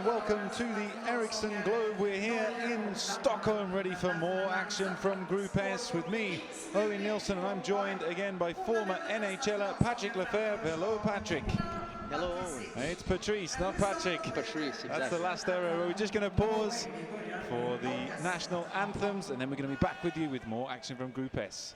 and welcome to the Ericsson Globe. We're here in Stockholm, ready for more action from Group S with me, Owen Nilsson, and I'm joined again by former NHLer Patrick Lefebvre. Hello, Patrick. Hello, Owen. It's Patrice, not Patrick. Patrice, exactly. That's the last error. We're just going to pause for the national anthems, and then we're going to be back with you with more action from Group S.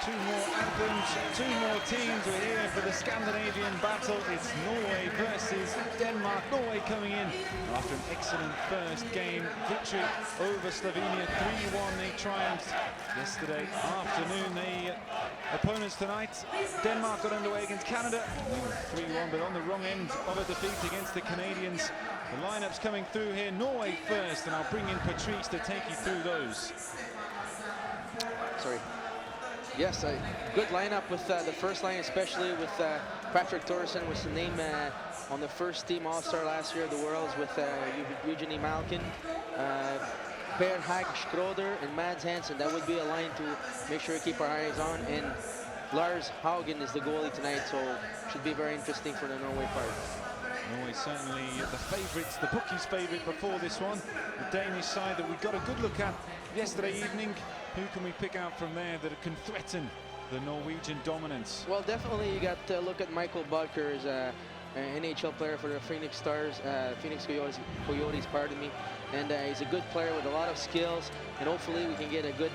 Two more anthems, two more teams. We're here for the Scandinavian battle. It's Norway versus Denmark. Norway coming in after an excellent first game victory over Slovenia. 3-1 they triumphed yesterday afternoon. The opponents tonight, Denmark got underway against Canada. 3-1, but on the wrong end of a defeat against the Canadians. The lineups coming through here. Norway first, and I'll bring in Patrice to take you through those. Sorry. Yes, a good lineup with the first line, especially with Patrick Thoresen was the name on the first team All-Star last year of the Worlds with Eugenie Malkin, Per Hag Schroeder, and Mads Hansen. That would be a line to make sure we keep our eyes on. And Lars Haugen is the goalie tonight, so should be very interesting for the Norway part. Norway certainly the favourites, the bookies' favourite before this one. The Danish side that we got a good look at yesterday evening. Who can we pick out from there that can threaten the Norwegian dominance? Well, definitely you got to look at Michael Budker, as an NHL player for the Phoenix Stars, Phoenix Coyotes, pardon me. And he's a good player with a lot of skills, and hopefully we can get a good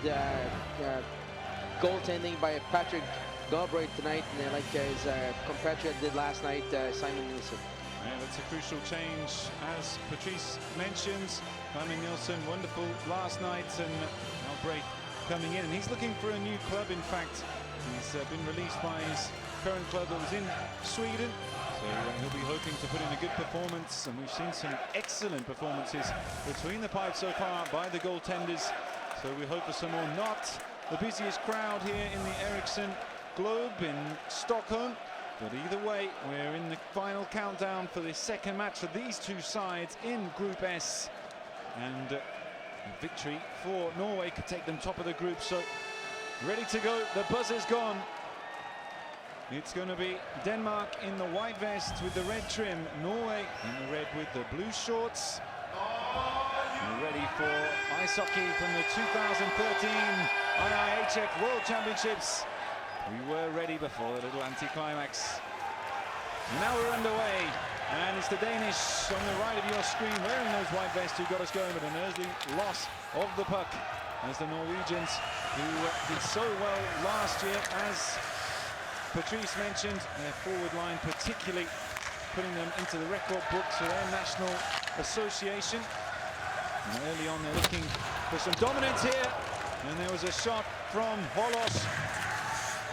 goaltending by Patrick Galbraith tonight, and like his compatriot did last night, Simon Nilsson. Yeah, that's a crucial change, as Patrice mentions. Simon Nilsson, wonderful last night, and Galbraith coming in, and he's looking for a new club. In fact, he's been released by his current club that was in Sweden, so he'll be hoping to put in a good performance, and we've seen some excellent performances between the pipes so far by the goaltenders, so we hope for some more. Not the busiest crowd here in the Ericsson Globe in Stockholm, but either way, we're in the final countdown for the second match for these two sides in Group S, and a victory for Norway could take them top of the group. So ready to go, the buzzer's gone. It's going to be Denmark in the white vest with the red trim, Norway in the red with the blue shorts. We're ready for ice hockey from the 2013 IIHF World Championships. We were ready before the little anticlimax And now we're underway. And it's the Danish on the right of your screen wearing those white vests who got us going, but an early loss of the puck as the Norwegians, who did so well last year, as Patrice mentioned, their forward line particularly putting them into the record books for their national association. And early on they're looking for some dominance here, and there was a shot from Holos,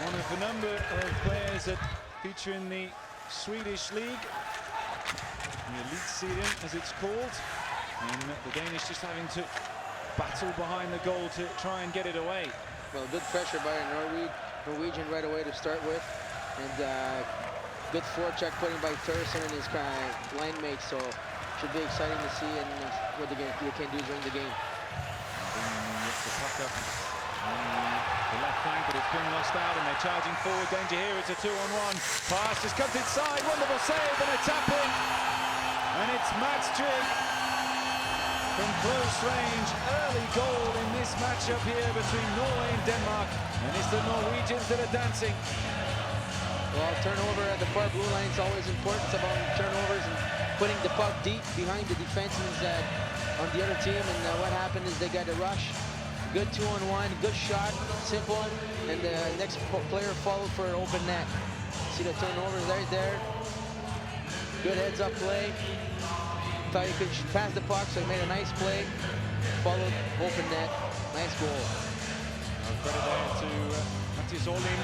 one of a number of players that feature in the Swedish league, the Eliteserien as it's called, and the Danish just having to battle behind the goal to try and get it away. Well, good pressure by a Norwegian right away to start with, and good forecheck putting by Thurston and his line mates, so should be exciting to see and what they can do during the game. The puck up on the left flank, but it's been lost out and they're charging forward. Danger here, it's a 2-on-1. Pass just comes inside, wonderful save and a tap in. And it's Mats Trygg from close range. Early goal in this matchup here between Norway and Denmark. And it's the Norwegians that are dancing. Well, turnover at the far blue line is always important. It's about turnovers and putting the puck deep behind the defensemen on the other team. And what happened is they got a rush. Good 2-on-1, good shot, simple. And the next player followed for an open net. See the turnovers right there. Good heads-up play. Thought he could pass the puck, so he made a nice play. Followed, open net, nice goal. Credit there to Mattias Olin,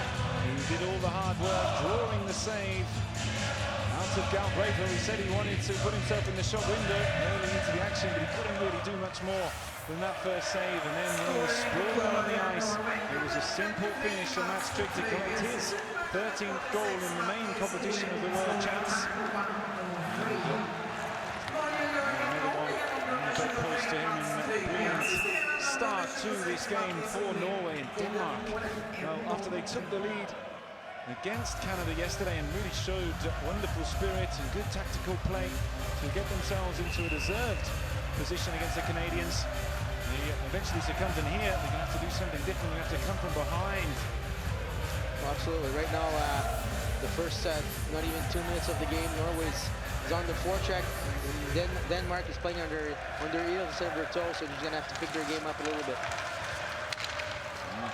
who did all the hard work, drawing the save out of Galbraith. He said he wanted to put himself in the shot window early into the action, but he couldn't really do much more than that first save. And then when he was sprawling on the ice, it was a simple finish for Mats Trygg to collect his 13th goal in the main competition of the World Champs. Another one close to him, and a brilliant start to this game for Norway and Denmark. Well, after they took the lead against Canada yesterday and really showed wonderful spirit and good tactical play to get themselves into a deserved position against the Canadians, they eventually succumbed, and here they're going to have to do something different. They have to come from behind. Well, absolutely. Right now, the first not even 2 minutes of the game, Norway is on the forecheck. And Denmark is playing under heel instead of their toe, so they're going to have to pick their game up a little bit.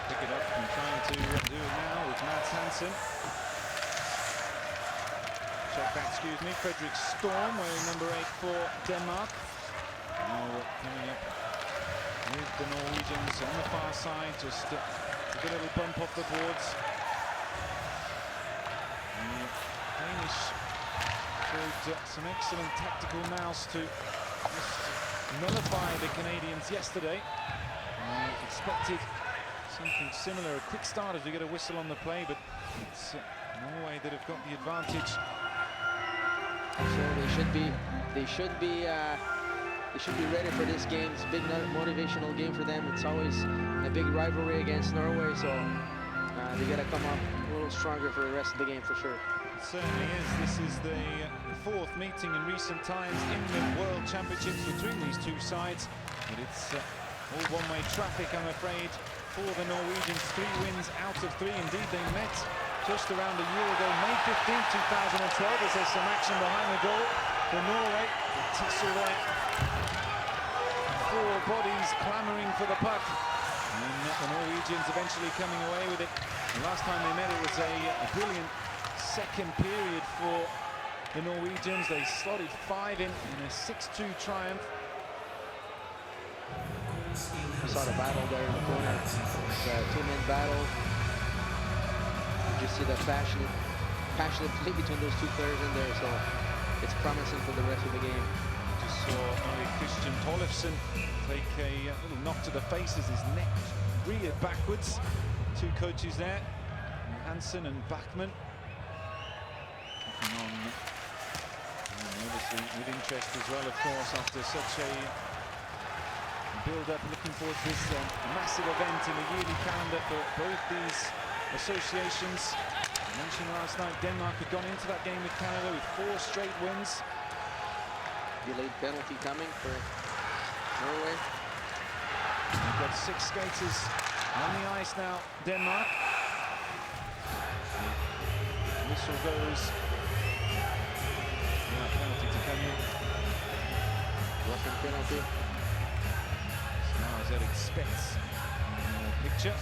Pick it up and trying to do it now with Mads Hansen. Check back, excuse me. Fredrik Storm wearing number 8 for Denmark. Now coming up with the Norwegians on the far side, just a good little bump off the boards. The Danish showed some excellent tactical nous to nullify the Canadians yesterday. Expected something similar, a quick start as we get a whistle on the play, but it's Norway that have got the advantage. So they should be ready for this game. It's a big motivational game for them. It's always a big rivalry against Norway, so they got to come up a little stronger for the rest of the game for sure. It certainly is. This is the fourth meeting in recent times in the World Championships between these two sides, but it's all one-way traffic, I'm afraid, for the Norwegians. 3 wins out of 3. Indeed, they met just around a year ago, May 15, 2012, as there's some action behind the goal for Norway. The tussle there. 4 bodies clamoring for the puck. And the Norwegians eventually coming away with it. The last time they met, it was a brilliant second period for the Norwegians. They slotted 5 in a 6-2 triumph. I saw the battle there in the corner. It's a 2-man battle. You just see the passionate play between those 2 players in there, so it's promising for the rest of the game. Just saw Christian Tollefsen take a little knock to the face as his neck reared backwards. 2 coaches there, Hansen and Bachmann. Looking on, obviously with interest as well, of course, after such a build-up, looking forward to this massive event in the yearly calendar for both these associations. I mentioned last night, Denmark had gone into that game with Canada with 4 straight wins. Delayed penalty coming for Norway. We've got 6 skaters on the ice now, Denmark. The whistle goes Norwegian penalty. Now as Ed expects in the picture.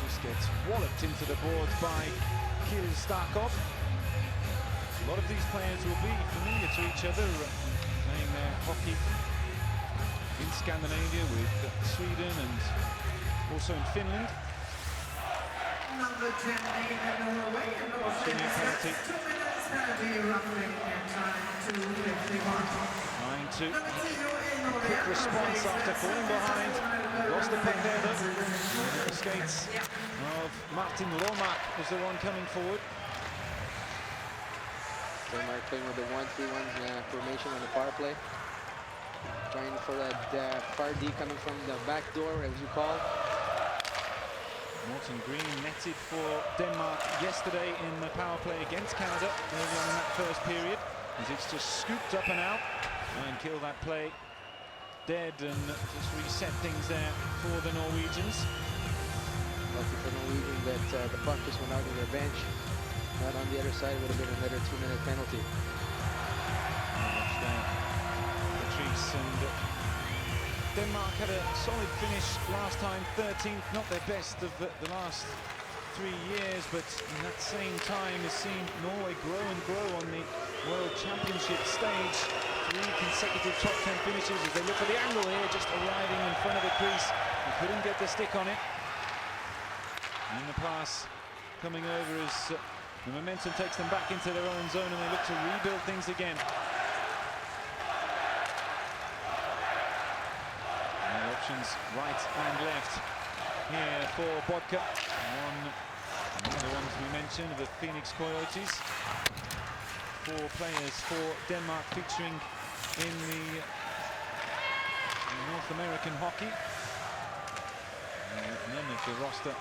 Just gets walloped into the boards by Kirill Starkov. A lot of these players will be familiar to each other, playing their hockey in Scandinavia with Sweden and also in Finland. Number 10, Norway, and Penalty. 2 minutes penalty, roughing in time to 51. 9-2. Quick response after falling behind. Lost the puck there though. The skates of Martin Lomak was the one coming forward. Denmark playing with the 1-3-1 formation on the power play. Trying for that far D coming from the back door, as you call. Morten Green netted for Denmark yesterday in the power play against Canada early on in that first period, as it's just scooped up and out and killed that play dead and just reset things there for the Norwegians. Lucky for Norwegian that the puck just went out of their bench. Not on the other side, would have been another 2-minute penalty. Watch there, Patrice, and Denmark had a solid finish last time, 13th, not their best of the last 3 years, but in that same time has seen Norway grow and grow on the World Championship stage. 3 consecutive top 10 finishes as they look for the angle here, just arriving in front of the crease. He couldn't get the stick on it. And the pass coming over as the momentum takes them back into their own zone and they look to rebuild things again. Options right and left here for Bodka. One of the ones we mentioned, the Phoenix Coyotes. 4 players for Denmark featuring in the North American hockey. None of the roster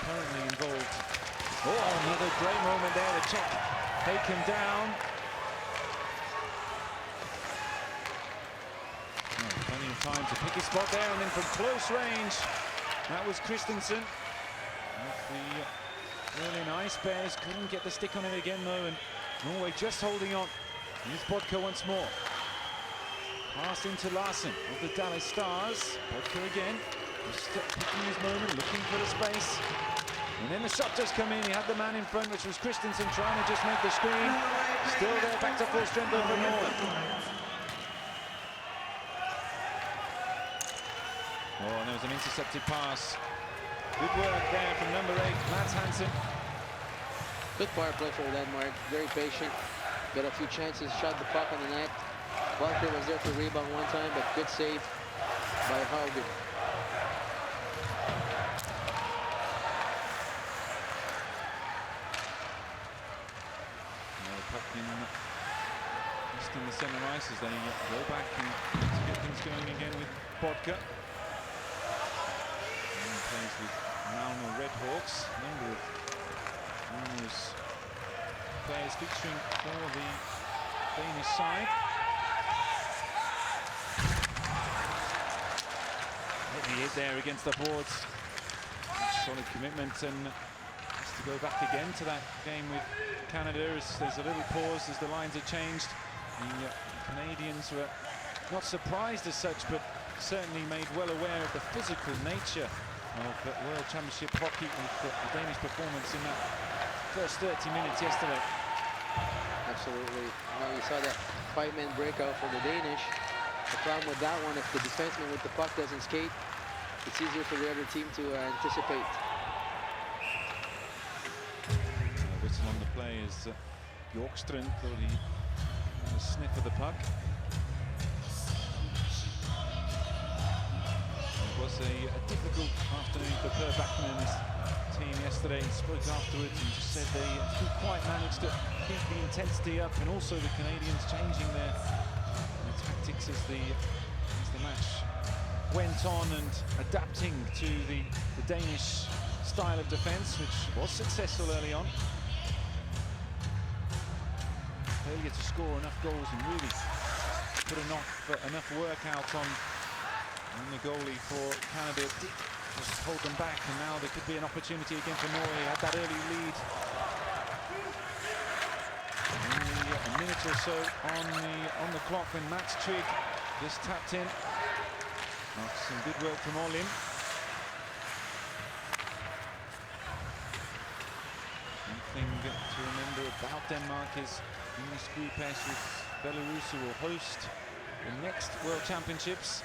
currently involved. Oh, another great moment there, the check taken down. Plenty of time to pick his spot there, and then from close range, that was Christensen. With the really nice Bears, couldn't get the stick on it again though, and Norway just holding on. Here's Bodka once more. Pass into Larsen of the Dallas Stars. Bodka again, just picking his moment, looking for the space. And then the shot just come in, he had the man in front, which was Christensen, trying to just make the screen. Still there, back to full strength over Norway. Oh, and there was an intercepted pass. Good work there from number 8, Mads Hansen. Good power play for Denmark, very patient. Got a few chances, shot the puck on the net. Walker was there for rebound one time, but good save by Haugen. Now the puck just in the center ice as they go back and to get things going again with Bodka. Plays with Malmo Redhawks, a number of numerous players featuring for the Danish side. Heavy hit there against the boards. Solid commitment, and just to go back again to that game with Canada, as there's a little pause as the lines are changed. The Canadians were not surprised as such, but certainly made well aware of the physical nature of World Championship hockey with the Danish performance in that first 30 minutes yesterday. Absolutely. You saw that 5-man breakout for the Danish. The problem with that one, if the defenseman with the puck doesn't skate, it's easier for the other team to anticipate. Whistle on the play is Bjorkstrand, thought he had a sniff of the puck. It was a difficult afternoon for Per Bachmann and his team yesterday. He spoke afterwards and just said they didn't quite manage to keep the intensity up, and also the Canadians changing their tactics as the match went on and adapting to the Danish style of defense, which was successful early on. Failure to score enough goals and really put enough work out on the goalie for Canada. It did just hold them back, and now there could be an opportunity again for Norway. Had that early lead. Only a minute or so on the clock when Max Trigg just tapped in. After some good work from Olin. One thing to remember about Denmark is in this Group S with Belarus, who will host the next World Championships.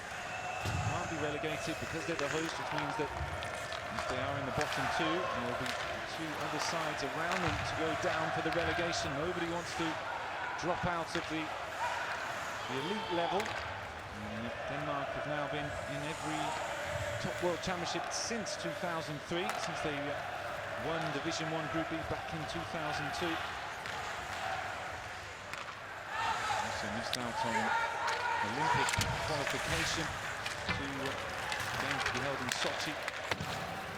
Can't be relegated because they're the host, which means that if they are in the bottom two, there will be two other sides around them to go down for the relegation. Nobody wants to drop out of the elite level. And Denmark have now been in every top World Championship since 2003, since they won Division 1 Group B back in 2002. Also missed out on Olympic qualification to games to be held in Sochi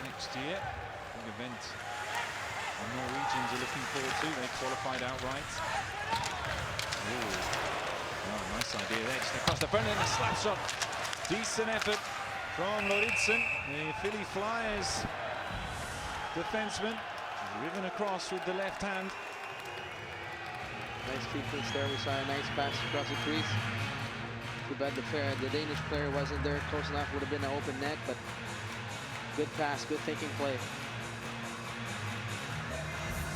next year. Big event the Norwegians are looking forward to. They qualified outright. Ooh. Oh, nice idea there, just across the front and a slap shot. Decent effort from Loridsen. The Philly Flyers defenseman driven across with the left hand. Nice sequence there. We saw a nice pass across the crease. Too bad the Danish player wasn't there close enough. Would have been an open net, but good pass, good thinking play.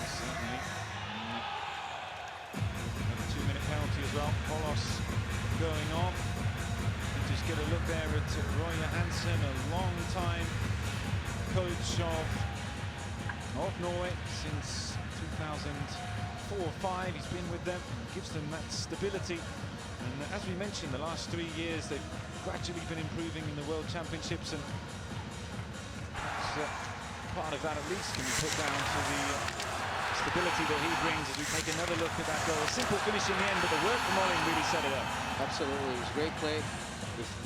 Certainly. Another 2-minute penalty as well. Polos going off. You just get a look there at Roy Johansen, a long time coach of Norway since 2004-05. He's been with them and gives them that stability. And as we mentioned, the last 3 years they've gradually been improving in the World Championships, and part of that at least can be put down to the stability that he brings as we take another look at that goal. A simple finish in the end, but the work from Olin really set it up. Absolutely, it was a great play.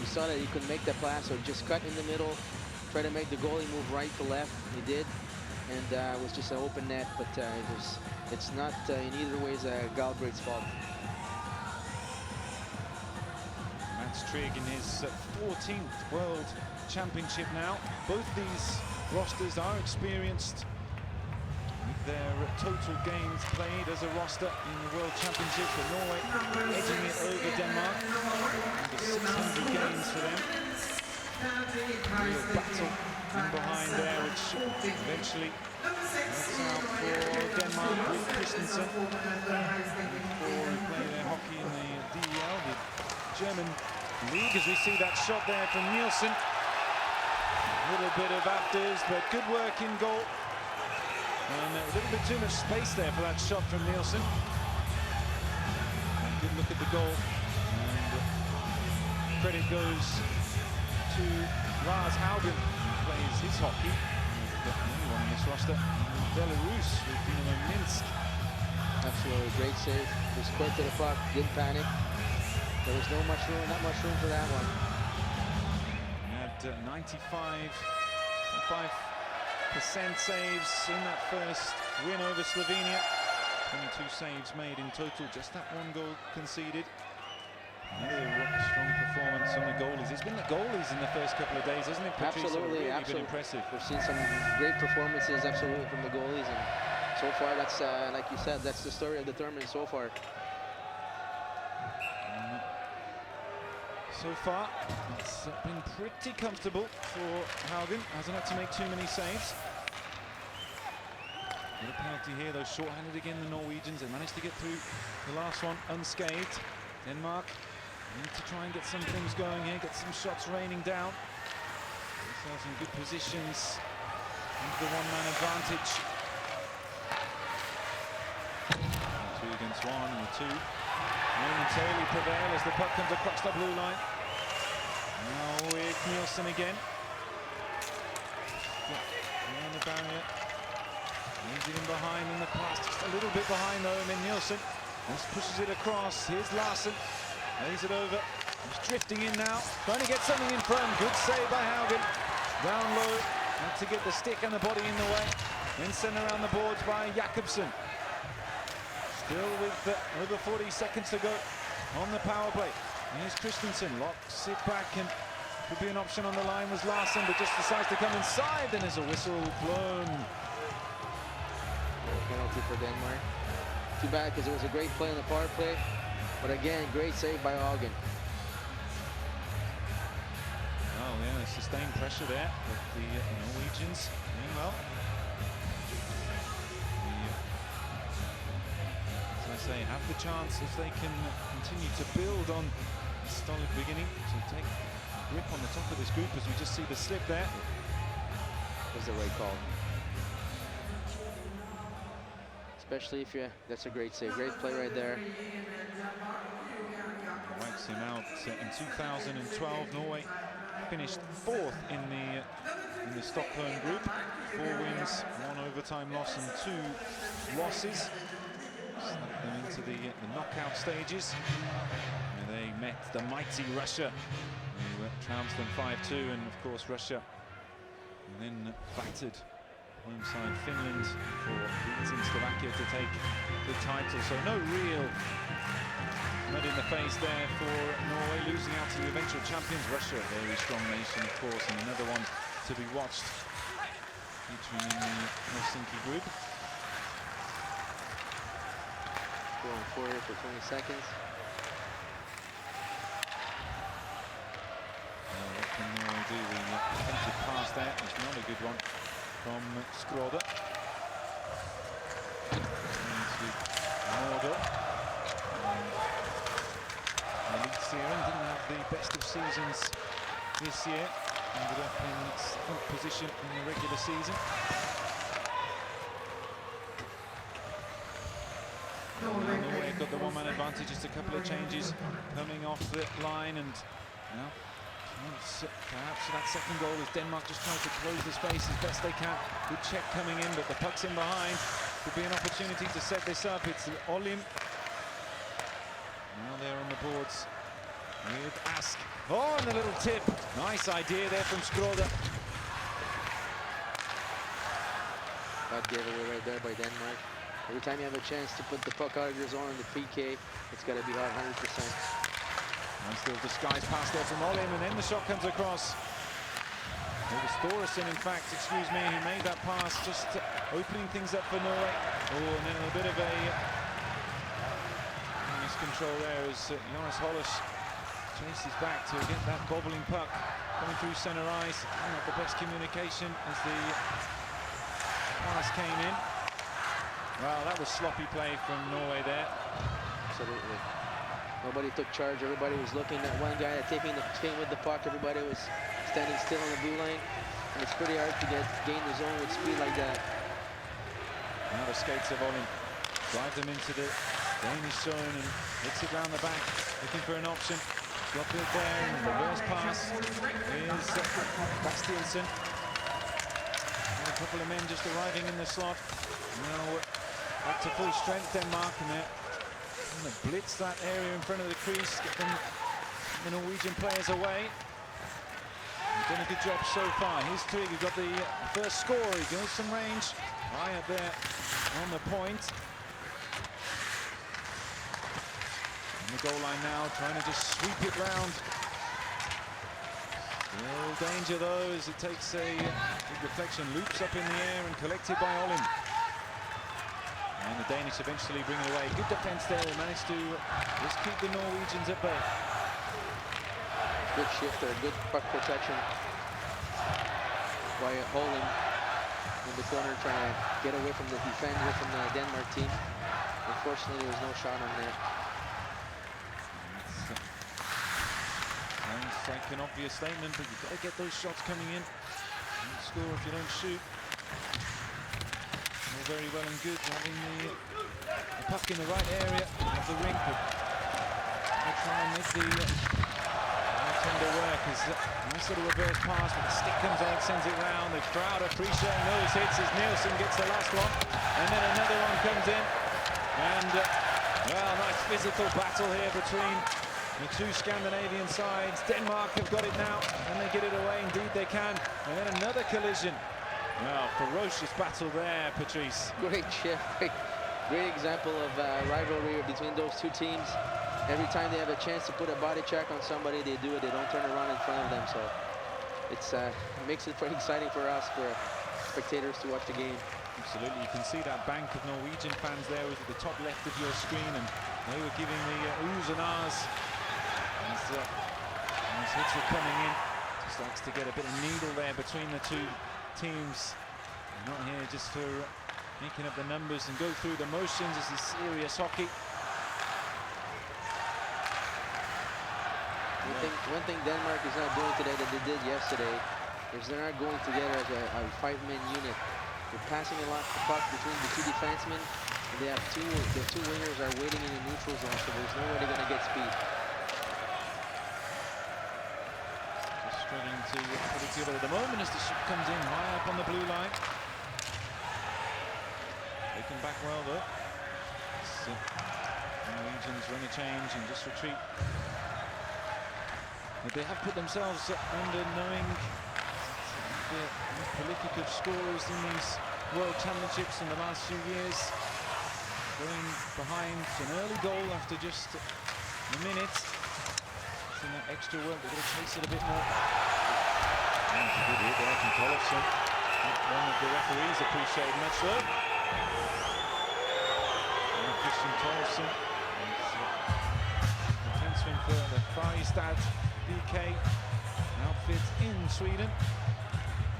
You saw that he could make that pass or just cut in the middle, try to make the goalie move right to left. He did, and it was just an open net, but it's not in either way Galbraith's fault. Mats Trygg in his 14th World Championship now. Both these rosters are experienced with their total games played as a roster in the World Championship, but Norway edging it over Denmark. Under 600 games for them. Real battle in behind there, which eventually works out for Denmark with Christensen. Before we play their hockey in the DEL, the German league, as we see that shot there from Nielsen. A little bit of afters, but good work in goal. And a little bit too much space there for that shot from Nielsen. And good look at the goal. And credit goes to Lars Haugen, who plays his hockey. The only one in this roster. And Belarus with Dynamo Minsk. Absolutely great save. Was quick to the puck, didn't panic. There was not much room for that one. Had 95% saves in that first win over Slovenia. 22 saves made in total, just that one goal conceded. Another strong performance on the goalies. It's been the goalies in the first couple of days, hasn't it, Patrice? Absolutely, really absolutely. been impressive. We've seen some great performances, absolutely, from the goalies, and so far, that's like you said, that's the story of the tournament so far. So far, it's been pretty comfortable for Haugen. Hasn't had to make too many saves. Got a penalty here, though, short-handed again, the Norwegians. They managed to get through the last one unscathed. Denmark need to try and get some things going here, get some shots raining down. Themselves in good positions into the one-man advantage. 2 against 1, and the 2 momentarily prevail as the puck comes across the blue line. Now with Nielsen again. Around the barrier. Leaves it in behind in the pass, just a little bit behind though, and then Nielsen just pushes it across. Here's Larsen, lays it over. He's drifting in now, trying to get something in front. Good save by Haugen. Down low, had to get the stick and the body in the way. Then sent around the boards by Jakobsen. Still with over 40 seconds to go on the power play. Here's Christensen, locks it back, and could be an option on the line was Larsen, but just decides to come inside. Then there's a whistle blown. Penalty for Denmark. Too bad, because it was a great play on the power play, but again, great save by Haugen. pressure there, but the Norwegians doing well. As I say, have the chance if they can continue to build on a solid beginning to take a grip on the top of this group, as we just see the slip there. Was the right call. Especially if you, that's a great save, great play right there. Wipes him out in 2012. Norway finished 4th in the Stockholm group. 4 wins, 1 overtime loss and 2 losses. Snuck them into the knockout stages, where they met the mighty Russia, who trounced them 5-2, and of course Russia then battered home side Finland for beating Slovakia to take the title. So no real mud in the face there for Norway, losing out to the eventual champions. Russia, a very strong nation, of course, and another one to be watched, featuring in the Helsinki group. Going forward for 20 seconds. What can Norway do? The attempted pass there is not a good one from Skroda. Mordo. Elitserien didn't have the best of seasons this year. Ended up in 7th position in the regular season. Norway got the one-man advantage, just a couple of changes coming off the line, and now perhaps that second goal as Denmark just tries to close the space as best they can. Good check coming in, but the puck's in behind. Could be an opportunity to set this up. It's Olim. Now they're on the boards with Ask. Oh, and the little tip. Nice idea there from Skroda. That gave away right there by Denmark. Every time you have a chance to put the puck out of your zone in the PK, it's got to be hot 100%. Nice little disguise pass there from Olim, and then the shot comes across. It was Thoresen, in fact, excuse me, who made that pass, just opening things up for Norway. Oh, and then a bit of a miscontrol there as Jonas Hollis chases back to get that bobbling puck coming through centre ice. Not the best communication as the pass came in. Well, that was sloppy play from Norway there. Absolutely. Nobody took charge. Everybody was looking at one guy taking the spin with the puck. Everybody was standing still on the blue line. And it's pretty hard to gain the zone with speed like that. Now the skates of Olim drive them into the Danish zone and hits it round the back, looking for an option. Got it there, and the reverse pass is Bastiansen. A couple of men just arriving in the slot. Now up to full strength, Denmark, and they're going to blitz that area in front of the crease, get them, the Norwegian players away. He's done a good job so far. Here's Twig, who got the first score. He goes some range, high up there on the point. On the goal line now, trying to just sweep it round. Still danger though, as it takes a big deflection, loops up in the air and collected by Olim. And the Danish eventually bring it away. Good defense there, they managed to just keep the Norwegians at bay. Good shift there, good puck protection by Olim in the corner, trying to get away from the defender from the Denmark team. Unfortunately, there was no shot on there. Sounds like an obvious statement, but you've got to get those shots coming in. You don't score if you don't shoot. All very well and good having the puck in the right area of the rink, but they'll try and make the tender work. As nice little reverse pass, but the stick comes out, sends it round. The crowd appreciating those hits as Nielsen gets the last one, and then another one comes in. And well, nice physical battle here between the two Scandinavian sides. Denmark have got it now, and they get it away. Indeed they can. And then another collision. Well, ferocious battle there, Patrice. Great shift. Great example of rivalry between those two teams. Every time they have a chance to put a body check on somebody, they do it. They don't turn around in front of them. So it's makes it pretty exciting for us, for spectators, to watch the game. Absolutely. You can see that bank of Norwegian fans there was at the top left of your screen, and they were giving the oohs and ahs. These hits were coming in. Just likes to get a bit of needle there between the two teams. Not here just for making up the numbers and go through the motions. This is serious hockey. One thing Denmark is not doing today that they did yesterday is they're not going together as a five-man unit. They're passing a lot the puck between the two defensemen, and they have the two wingers are waiting in the neutral zone, so there's no way they're going to get speed. Just struggling to put it together at the moment as the shot comes in high up on the blue line. Taken back well though. Norwegians run a change and just retreat. But they have put themselves under, knowing the prolific of scorers in these World Championships in the last few years. Going behind an early goal after just a minute. In that extra work, they're going to chase it a bit more. And a good hit there from Tollefson. One of the referees appreciated much though. Christian Tollefson, defenseman for the Färjestad BK outfit in Sweden.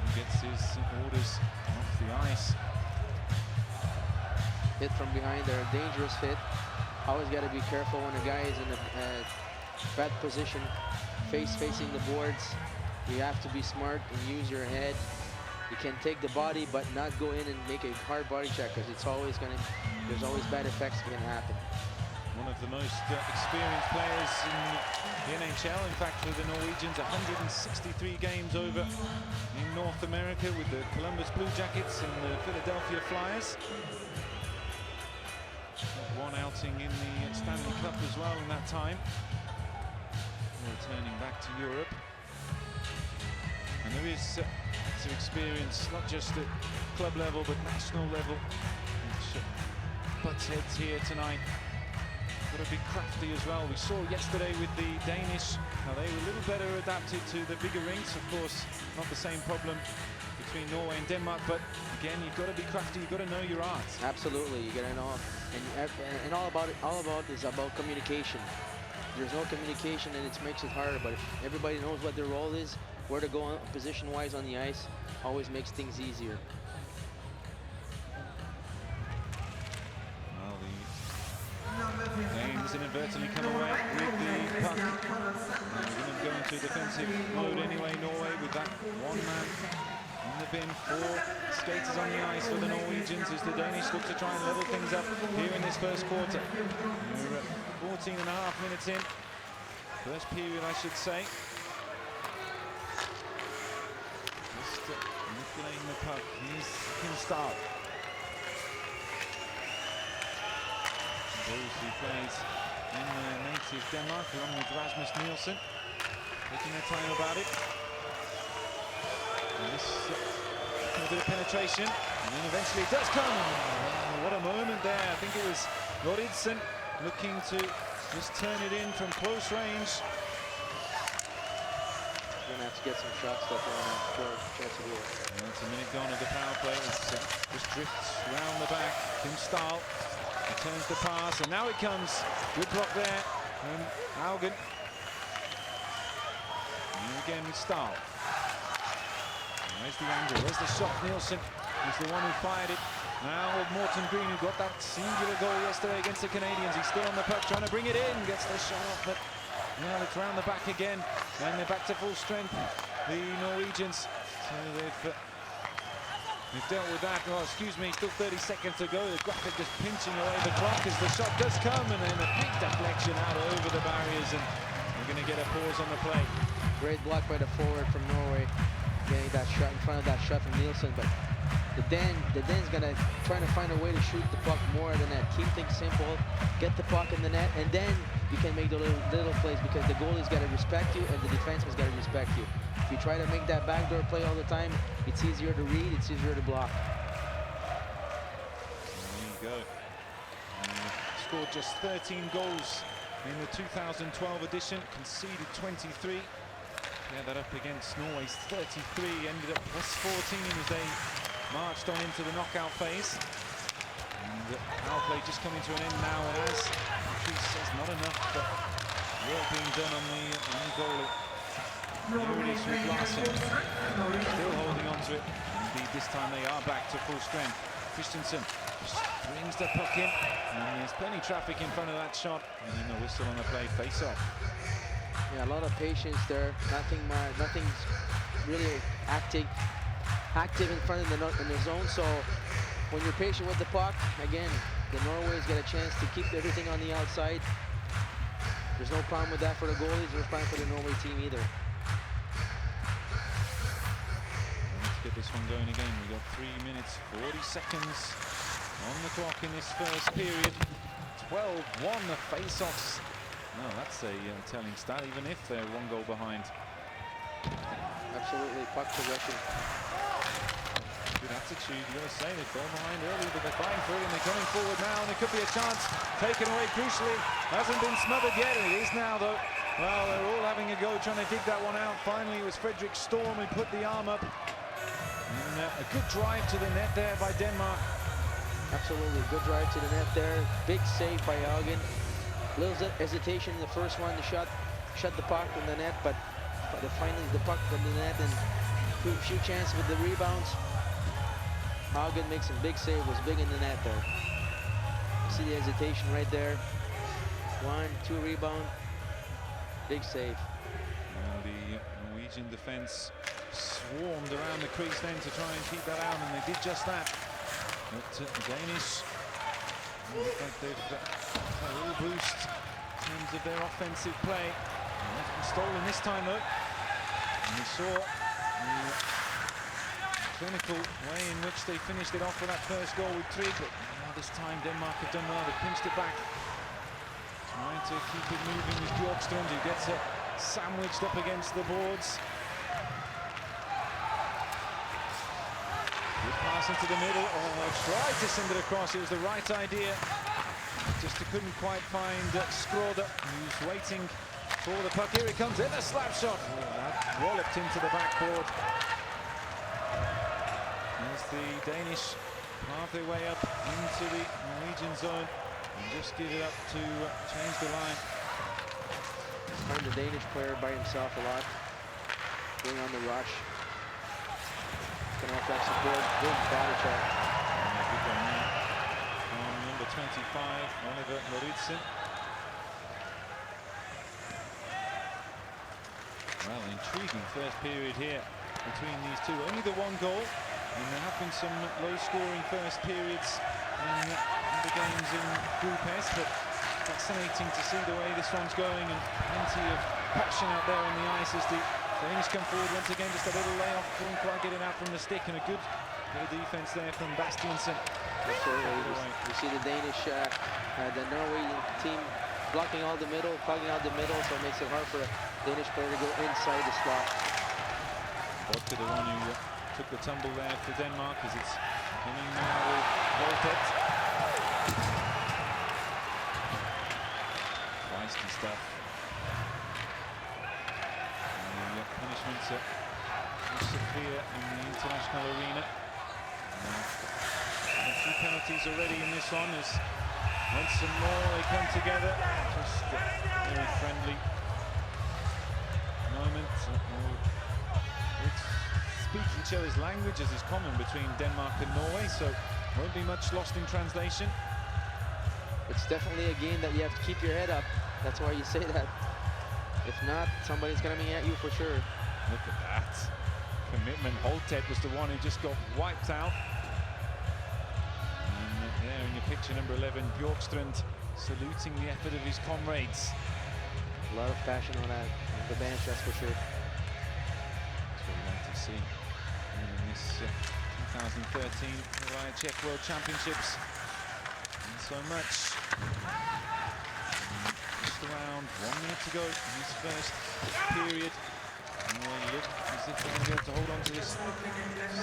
He gets his orders off the ice. Hit from behind, they're a dangerous hit. Always got to be careful when a guy is in a bad position, facing the boards. You have to be smart and use your head. You can take the body, but not go in and make a hard body check, because it's always going to, there's always bad effects that can happen. One of the most experienced players in the NHL. In fact, for the Norwegians, 163 games over in North America with the Columbus Blue Jackets and the Philadelphia Flyers. One outing in the Stanley Cup as well in that time. Returning back to Europe. And there is some experience, not just at club level, but national level. Which butts heads here tonight. Got to be crafty as well. We saw yesterday with the Danish, how they were a little better adapted to the bigger rinks. Of course, not the same problem between Norway and Denmark, but again, you've got to be crafty. You've got to know your art. Absolutely, you got to know, and all about is about communication. There's no communication, and it makes it harder. But if everybody knows what their role is, where to go position-wise on the ice, always makes things easier. Danes inadvertently come away with the puck. They're going to go into defensive mode anyway, Norway, with that one man in the bin. 4 skaters on the ice for the Norwegians as the Danish look to try and level things up here in this first quarter. We're 14 and a half minutes in. First period, I should say. Just manipulating the puck. Here's Kim Stahl. Those who plays in native Denmark, along with Rasmus Nielsen, taking their time about it. And this a bit of penetration, and then eventually it does come. Oh, what a moment there! I think it was Loridsen looking to just turn it in from close range. We're gonna have to get some shots that chance of goal. It's a minute gone of the power play. It's just drifts round the back. Kim Stahl. Returns the pass, and now it comes. Good block there from Haugen. And again with Stahl. There's the angle, there's the shot. Nielsen is the one who fired it. Now Morten Green, who got that singular goal yesterday against the Canadians. He's still on the puck, trying to bring it in. Gets the shot off, but now it's round the back again. And they're back to full strength, the Norwegians. So they've dealt with that. Oh, excuse me, still 30 seconds to go. The graphic just pinching away the clock as the shot does come, and then a big deflection out over the barriers, and we're going to get a pause on the play. Great block by the forward from Norway, getting that shot in front of that shot from Nielsen. But the Danes gonna try to find a way to shoot the puck more than that. Keep things simple, get the puck in the net, and then you can make the little plays, because the goalie's got to respect you and the defenseman's got to respect you. If you try to make that backdoor play all the time, it's easier to read, it's easier to block. There you go. Scored just 13 goals in the 2012 edition, conceded 23. Yeah, that up against Norway's 33, ended up plus 14 as they marched on into the knockout phase. And power play just coming to an end now, and as Patrice says, not enough work being done on the goalie. Here it is with Larsen. Still holding on to it. Indeed, this time they are back to full strength. Christensen just brings the puck in, and there's plenty of traffic in front of that shot. And then the whistle on the play, face-off. Yeah, a lot of patience there. Nothing's really active in front of in the zone. So when you're patient with the puck, again, the Norways get a chance to keep everything on the outside. There's no problem with that for the goalies. There's no problem for the Norway team either. Let's get this one going again. We've got 3 minutes, 40 seconds on the clock in this first period. 12-1 the face-offs. No, that's a telling stat, even if they're 1 goal behind. Absolutely, puck possession. Good attitude, you gotta say. They fell behind earlier, but they're fighting through and they're coming forward now, and there could be a chance taken away crucially. Hasn't been smothered yet, it is now though. Well, they're all having a go trying to dig that one out. Finally, it was Fredrik Storm who put the arm up. And a good drive to the net there by Denmark. Absolutely, good drive to the net there. Big save by Haugen. Little hesitation in the first one to shut the puck in the net, but finally the puck from the net and a few chances with the rebounds. Haugen makes a big save, was big in the net there. You see the hesitation right there. 1, 2 rebound, big save. Well, the Norwegian defense swarmed around the crease then to try and keep that out, and they did just that. But the Danish look like they've got a little boost in terms of their offensive play. And that's been stolen this time though. And we saw the clinical way in which they finished it off with that first goal with Trygg. But this time Denmark have done well. They pinched it back. Trying to keep it moving with Bjorkstrand, who gets it sandwiched up against the boards. Good pass into the middle. Oh, tried to send it across. It was the right idea. Just couldn't quite find Skroda, who's waiting for the puck. Here it comes in, a slap shot. Oh, that walloped into the backboard. As the Danish carve their way up into the Norwegian zone and just give it up to change the line. Find the Danish player by himself a lot, going on the rush. Gonna have to have some good body check. Good one there from number 25, Oliver Lauritsen. Well, intriguing first period here between these two. Only the 1 goal, and there have been some low-scoring first periods in the games in Group S, but fascinating to see the way this one's going, and plenty of passion out there on the ice as the Danish come forward once again. Just a little layoff, couldn't quite get it out from the stick, and a good bit of defense there from Bastiansen. We see the Danish, the Norwegian team blocking all the middle, plugging out the middle, so it makes it hard for a Danish player to go inside the slot. Vodka, the one who took the tumble there for Denmark, as it's coming now with Voltet. Feisty stuff. And the punishments are severe in the international arena. A few penalties already in this one. As once some more they come together. Just a very friendly moment. It's speak each other's language, as is common between Denmark and Norway, so won't be much lost in translation. It's definitely a game that you have to keep your head up. That's why you say that. If not, somebody's coming at you for sure. Look at that. Commitment. Holtet was the one who just got wiped out. And there in your picture, number 11, Bjorkstrand, saluting the effort of his comrades. A lot of passion on that, on the bench, that's for sure. That's what we like to see in this 2013 IIHF World Championships. And so much. Just around 1 minute to go in this first period. And they look as if they're going to be able to hold on to this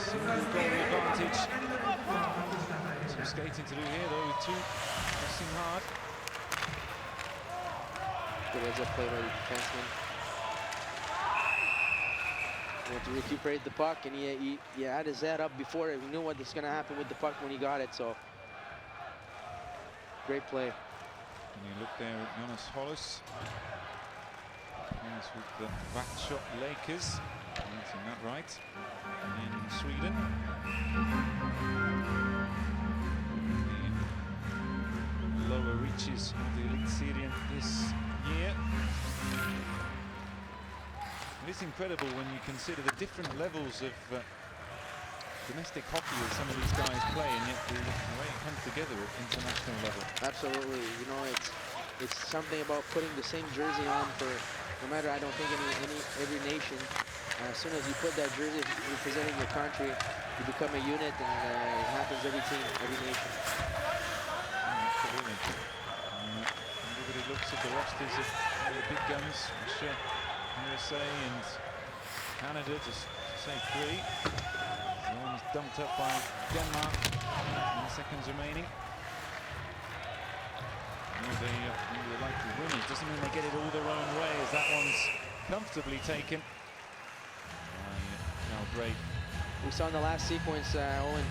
single goal advantage. Some skating to do here though, with 2 pressing hard. Good heads-up play by the defenseman. He went to recuperate the puck, and he had his head up before he knew what was going to happen with the puck when he got it, so great play. And you look there at Jonas Hollis. He's with the Vaktshot Lakers, pronouncing that right, in Sweden. The lower reaches of the Elitserien this year. It is incredible when you consider the different levels of domestic hockey that some of these guys play, and yet the way it comes together at international level. Absolutely. You know, it's something about putting the same jersey on for no matter, I don't think, every nation. As soon as you put that jersey representing your country, you become a unit, and it happens every team, every nation. Absolutely. Everybody looks at the rosters of the big guns, Russia, USA, and Canada, just to say three. The one's dumped up by Denmark. 9 seconds remaining. They like to win it. Doesn't mean they get it all their own way, as that one's comfortably taken by Brave. We saw in the last sequence, Owen,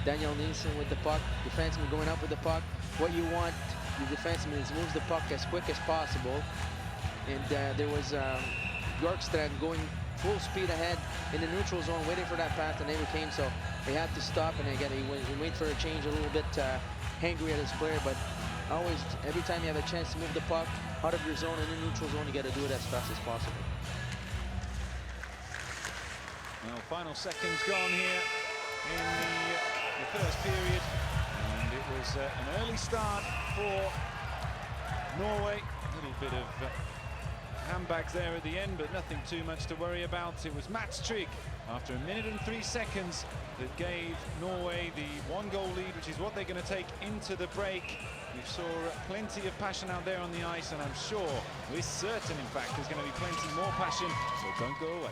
Daniel Nielsen with the puck, defenseman going up with the puck. What you want your defenseman is moves the puck as quick as possible. And there was Bjorkstrand going full speed ahead in the neutral zone, waiting for that pass, and never came, so they had to stop, and again, he wait for a change, a little bit hangry at his player, but always, every time you have a chance to move the puck out of your zone and in the neutral zone, you got to do it as fast as possible. Well, final seconds gone here in the first period, and it was an early start for Norway. A little bit of handbags there at the end, but nothing too much to worry about. It was Mats Trygg, after 1 minute and 3 seconds, that gave Norway the 1-goal lead, which is what they're going to take into the break. We saw plenty of passion out there on the ice, and I'm sure, we're certain in fact, there's going to be plenty more passion, so don't go away.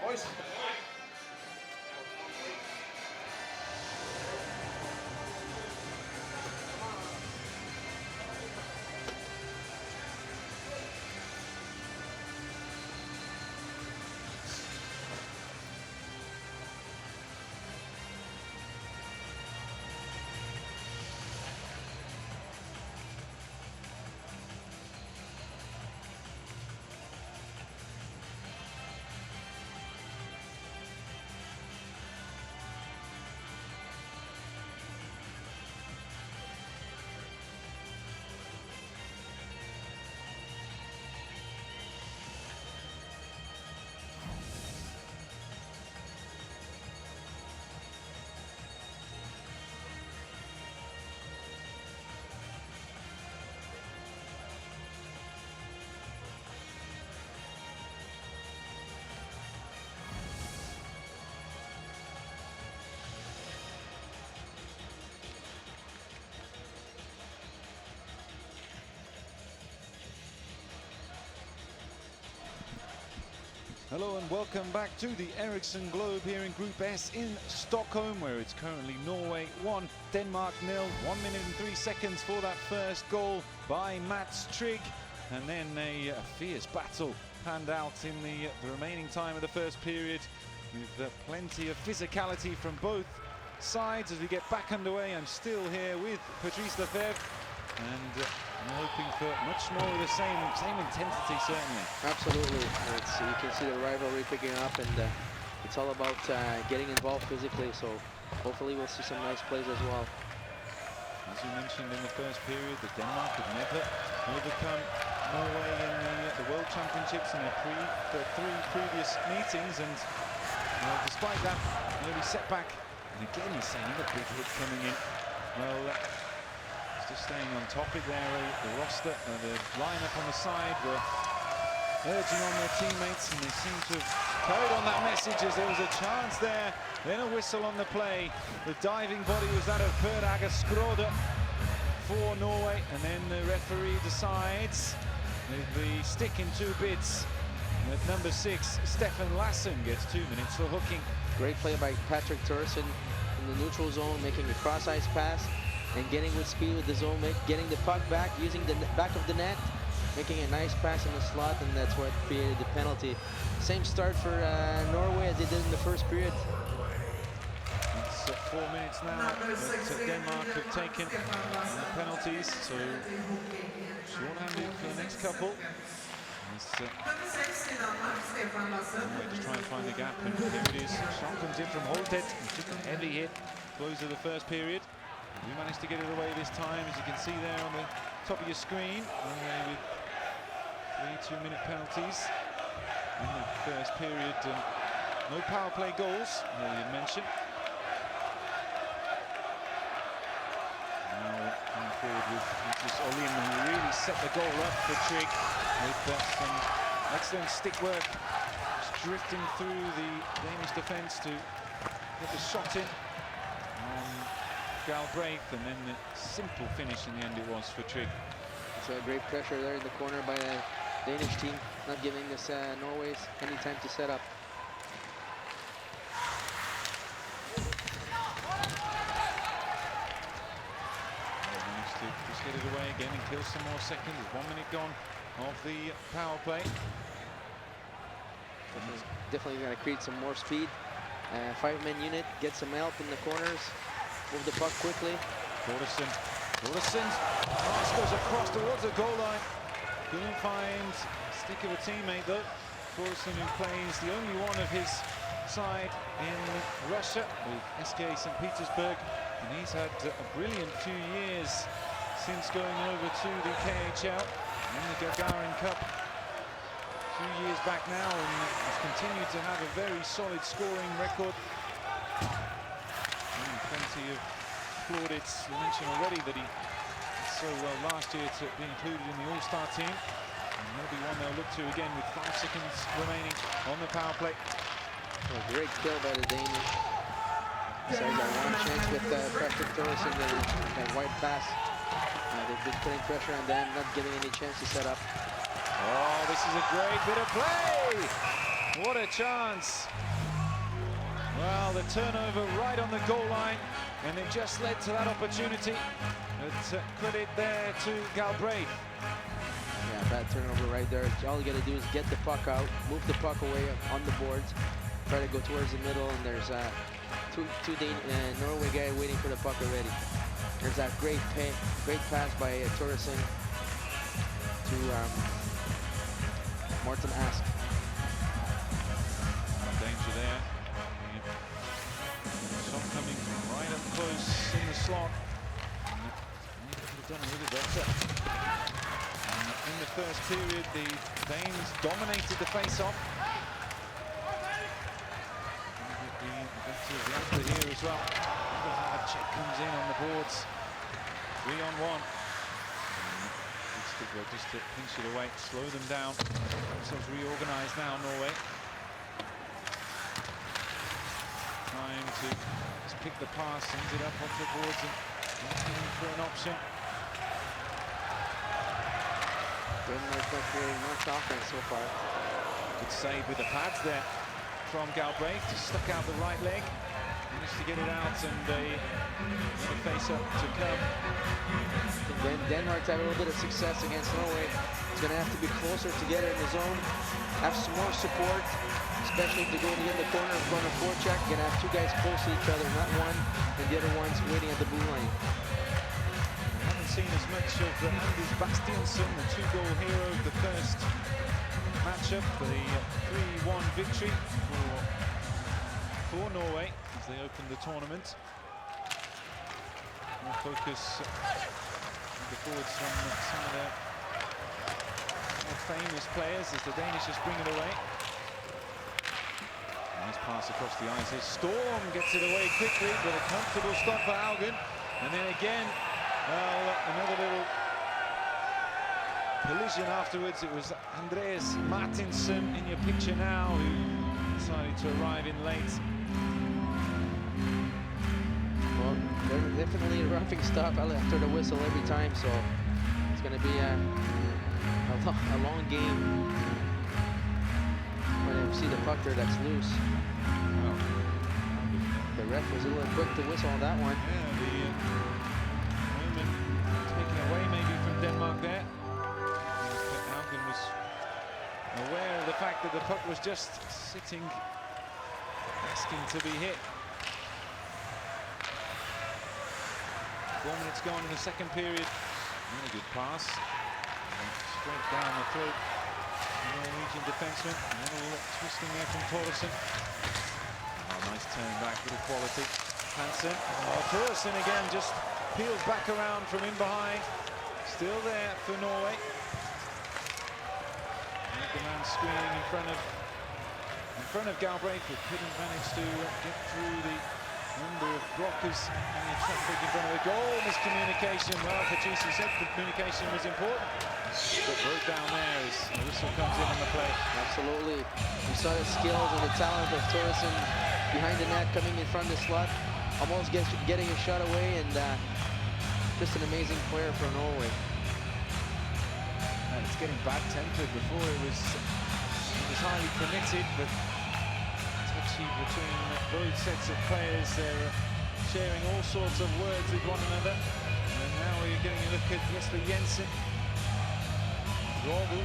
Boys. Hello and welcome back to the Ericsson Globe here in Group S in Stockholm, where it's currently Norway 1, Denmark 0. 1 minute and 3 seconds for that first goal by Mats Trygg, and then a fierce battle panned out in the remaining time of the first period, with plenty of physicality from both sides. As we get back underway, I'm still here with Patrice Lefebvre, and I'm hoping for much more of the same intensity, certainly. Absolutely. You can see the rivalry picking up, and it's all about getting involved physically, so hopefully we'll see some nice plays as well. As we mentioned in the first period, that Denmark had never overcome Norway in the World Championships in the 3 previous meetings, and despite that early setback, and again he's saying a big hit coming in, well, just staying on topic there, the roster, the lineup on the side were urging on their teammates, and they seem to have carried on that message as there was a chance there. Then a whistle on the play. The diving body was that of Per Agaskrode for Norway, and then the referee decides with the stick in 2 bits. And at number 6, Stefan Lassen gets 2 minutes for hooking. Great play by Patrick Thoresen in the neutral zone, making a cross-ice pass and getting with speed with the zone, getting the puck back, using the back of the net, making a nice pass in the slot, and that's what created the penalty. Same start for Norway as they did in the first period. It's 4 minutes now that Denmark have taken penalties, so short-handed for the next couple. Just try and find the gap, and here it is. Shot comes in from Holtet, and took a heavy hit close of the first period. We managed to get it away this time, as you can see there on the top of your screen. With 3 2-minute penalties in the first period. No power play goals, as you mentioned. Now coming forward with Niklas Olin, who really set the goal up for Trig with some excellent stick work, just drifting through the Danish defence to get the shot in on Galbraith, and then the simple finish in the end it was for Trig. So great pressure there in the corner by the Danish team, not giving this Norway's any time to set up. Managed to just get it away again and kill some more seconds. There's 1 minute gone of the power play. Definitely going to create some more speed. 5-man unit, get some help in the corners, move the puck quickly. Thorsen's pass goes across towards the goal line. Couldn't find a stick of a teammate though. Thorsen, who plays the only one of his side in Russia with SK St. Petersburg, and he's had a brilliant few years since going over to the KHL and the Gagarin Cup a few years back now, and has continued to have a very solid scoring record. And plenty of plaudits. We mentioned already that he did so well last year to be included in the All-Star team, and he'll be one they'll look to again with 5 seconds remaining on the power play. A great kill by the Danish. So he got one chance with Patrick Thoresen, that wide pass. They've been putting pressure on them, not giving any chance to set up. Oh, this is a great bit of play! What a chance! Well, the turnover right on the goal line, and it just led to that opportunity. But credit there to Galbraith. Yeah, bad turnover right there. All you got to do is get the puck out, move the puck away on the boards, try to go towards the middle, and there's two Norway guy waiting for the puck already. There's that great pass by Thoresen to Morten Ask. Danger there. Shot coming right up close in the slot. Maybe could have done a little better. In the first period, the Danes dominated the face-off. The after here as well. Hard check comes in on the boards. 3-on-1. Just to pinch it away, slow them down. Themselves reorganised now, Norway. Time to just pick the pass, sends it up off the boards and looking for an option. Denmark not really much offense so far. Good save with the pads there from Galbraith. Just stuck out the right leg. Managed to get it out, and the face-up to come. Then Denmark have a little bit of success against Norway. It's going to have to be closer together in the zone, have some more support, especially if they're going to get in the corner and run a forecheck. You're going to have 2 guys close to each other, not one, and the other one's waiting at the blue line. I haven't seen as much of Anders Bastiansen, the 2-goal hero of the first matchup, the 3-1 victory for Norway as they opened the tournament. More focus the forwards from some of their more famous players as the Danish just bring it away. Nice pass across the ice. Storm gets it away quickly, but a comfortable stop for Haugen. And then again, well, another little collision afterwards. It was Andreas Martinsson in your picture now who decided to arrive in late. Well, they're definitely a roughing stop after the whistle every time, so it's going to be a long game. When you see the puck there that's loose. Well, the ref was a little quick to whistle on that one. yeah, the moment taken away maybe from Denmark there. Alkin was aware of the fact that the puck was just sitting, asking to be hit. 4 minutes gone in the second period. Really good pass. Straight down the throat. Norwegian defenseman. A little twisting there from Thoresen. Oh, nice turn back, good quality. Hansen. Oh, Thoresen again just peels back around from in behind. Still there for Norway. The man screening in front of Galbraith, but couldn't manage to get through the number of blockers and the traffic in front of the goal. Miscommunication. Well, Patrice said communication was important. But broke down there as the whistle comes in on the play. Absolutely. We saw the skills and the talent of Thoresen behind the net, coming in front of the slot, almost getting a shot away, and just an amazing player for Norway. And it's getting bad-tempered. Before it was highly committed, but touchy between both sets of players. They're sharing all sorts of words with one another. And now we're getting a look at Jesper Jensen. Robu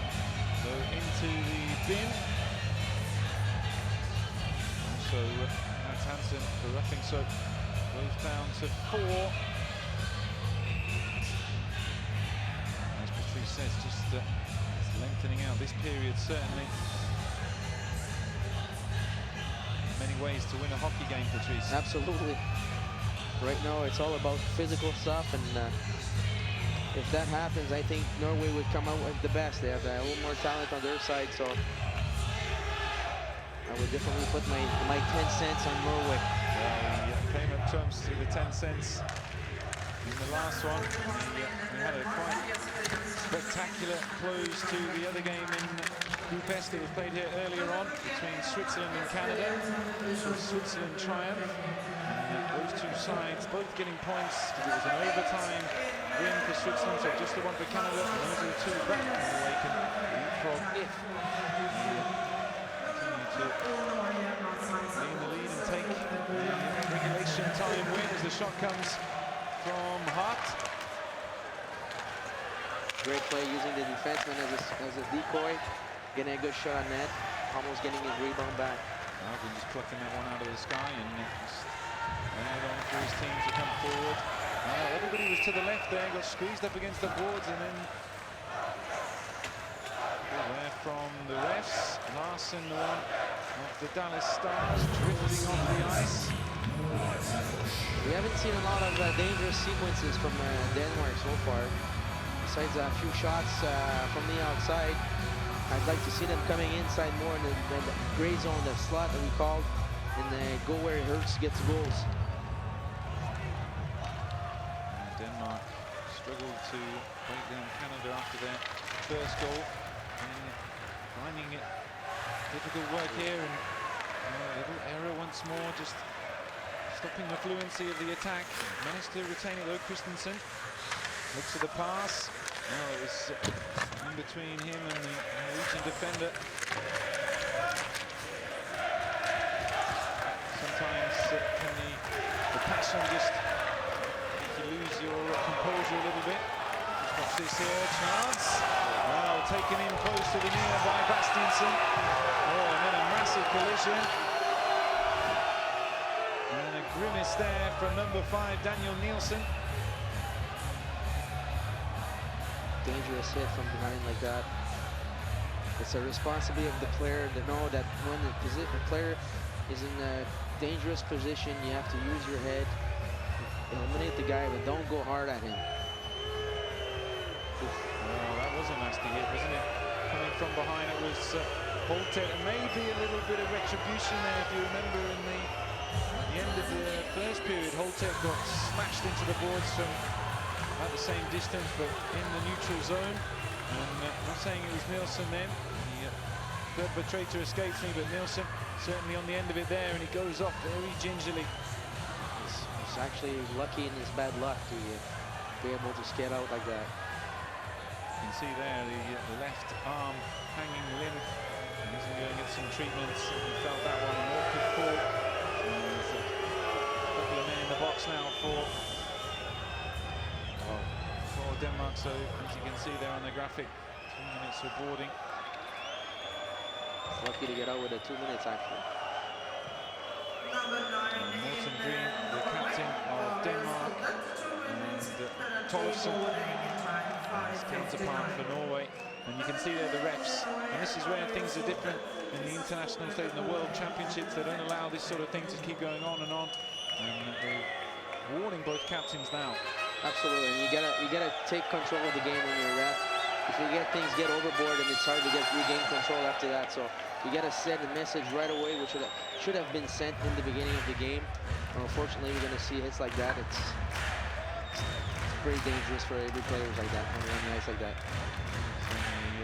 go into the bin. Also, Matt Hansen for roughing, so goes down to 4. As Patrice says, just lengthening out this period, certainly. Many ways to win a hockey game, Patrice. Absolutely. Right now, it's all about physical stuff, and if that happens, I think Norway would come out with the best. They have a little more talent on their side, so I would definitely put my 10 cents on Norway. Well, the payment trumps to the 10 cents in the last one. We had a quite spectacular close to the other game in Group S that was played here earlier on between Switzerland and Canada. So Switzerland triumph. Those two sides both getting points. It was an overtime win for Switzerland, so just the one for Canada. And those are the two back. Norway can leapfrog if continue to gain the lead and take the regulation time win as the shot comes from Hart. Great play using the defenseman as a decoy, getting a good shot on net, almost getting his rebound back. Alvin just plucking that one out of the sky and just allowed on for his team to come forward. Everybody was to the left there, got squeezed up against the boards, and then there from the refs. Larson, the one of the Dallas Stars, drifting off the ice. We haven't seen a lot of dangerous sequences from Denmark so far. Besides a few shots from the outside, I'd like to see them coming inside more in the gray zone, the slot that we called, and go where it hurts, gets goals. Denmark struggled to break down Canada after their first goal, and finding it difficult work here, and a little error once more, just stopping the fluency of the attack. Managed to retain it though, Christensen. Looks at the pass. Well, it was in between him and the Norwegian defender. Sometimes can the passion just make you lose your composure a little bit. Watch this here, chance. Well, taken in close to the near by Bastiansen. Oh, and then a massive collision. And a grimace there from number 5, Daniel Nielsen. Dangerous hit from behind like that. It's a responsibility of the player to know that when the player is in a dangerous position, you have to use your head, eliminate the guy, but don't go hard at him. Well, that was a nasty hit, wasn't it? Coming from behind, it was Holtet, and maybe a little bit of retribution there. If you remember, at the end of the first period, Holtet got smashed into the boards from about the same distance, but in the neutral zone. And I'm not saying it was Nielsen then. The perpetrator escapes me, but Nielsen certainly on the end of it there, and he goes off very gingerly. He's actually lucky in his bad luck to be able to skate out like that. You can see there the left arm hanging limp. He's going to get some treatments. He felt that one, an awkward fall. There's a couple of men in the box now for Denmark. So as you can see there on the graphic, 2 minutes for boarding. He's lucky to get out with it 2 minutes actually. Morten Green, the captain of Denmark, and Thorsen, his counterpart for Norway. And you can see there the refs, and this is where things are different in the international stage, in the World Championships. They don't allow this sort of thing to keep going on, and they're warning both captains now. Absolutely, and you gotta take control of the game when you're a ref. If you get things get overboard, and it's hard to regain control after that. So you gotta send a message right away, which should have been sent in the beginning of the game. Unfortunately, we're gonna see hits like that. It's pretty dangerous for every player like that on the ice like that.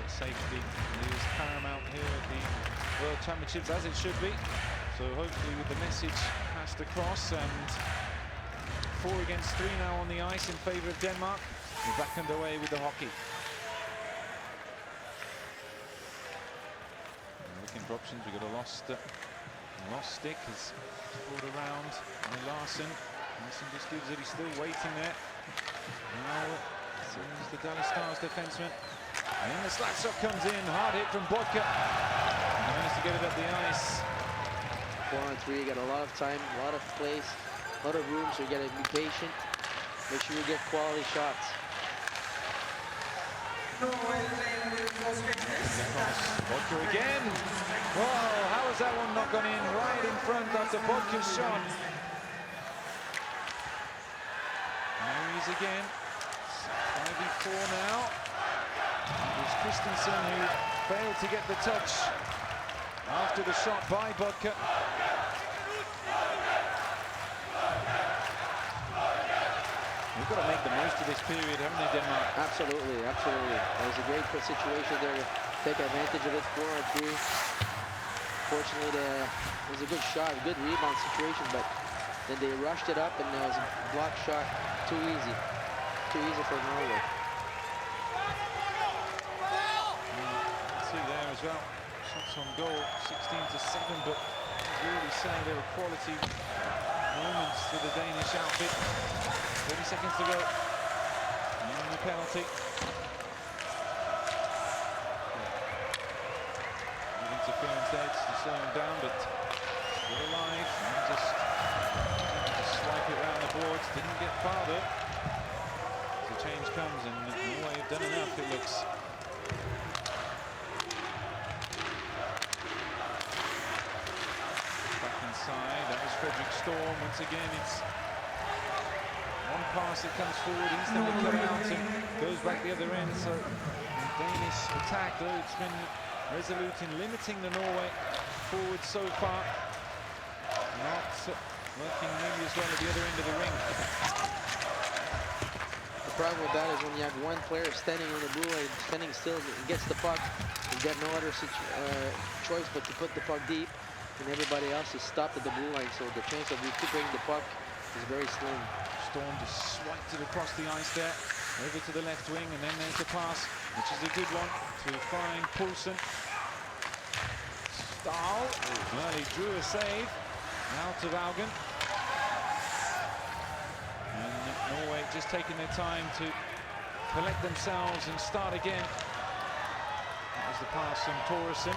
Safety is paramount here at the World Championships, as it should be. So hopefully with the message passed across, and 4 against 3 now on the ice in favour of Denmark. We're back underway with the hockey. Looking for options. We've got a lost stick. Is pulled around by Larson. Larson just gives it. He's still waiting there. Now it's the Dallas Stars defenseman. And the slap shot comes in, hard hit from Bodka. He managed to get it up the ice. 4-on-3, you got a lot of time, a lot of place, a lot of room, so you gotta be patient. Make sure you get quality shots. Bodka again. Whoa, how has that one not gone in? Right in front after Bodka's shot. There he is again. 5v4 now. It was Christensen who failed to get the touch after the shot by Bodka. We've got to make the most of this period, haven't we, Denmark? Absolutely, absolutely. That was a great situation there to take advantage of it. 4-on-3. Fortunately, it was a good shot, a good rebound situation, but then they rushed it up, and there was a block shot. Too easy. Too easy for Norway. See there as well. Shots on goal, 16-7, but really saying there were quality moments for the Danish outfit. 30 seconds to go. And the penalty. Good interference there to slow him down, but still alive. And just swipe it around the boards. Didn't get far though. The change comes, and Norway have done enough, it looks. Inside, that was Frederick Storm. Once again, it's one pass that comes forward, instantly cut out and goes back the other end. So the Danish attack, though it's been resolute in limiting the Norway forward so far. Not working nearly as well at the other end of the ring. The problem with that is when you have one player standing on the blue line, standing still, and gets the puck, you've got no other choice but to put the puck deep. And everybody else is stopped at the blue line, so the chance of recuperating the puck is very slim. Storm just swiped it across the ice there, over to the left wing, and then there's the pass, which is a good one, to find Poulsen. Stahl, well, he drew a save, out of Augen. And Norway just taking their time to collect themselves and start again. That was the pass from Thorsen.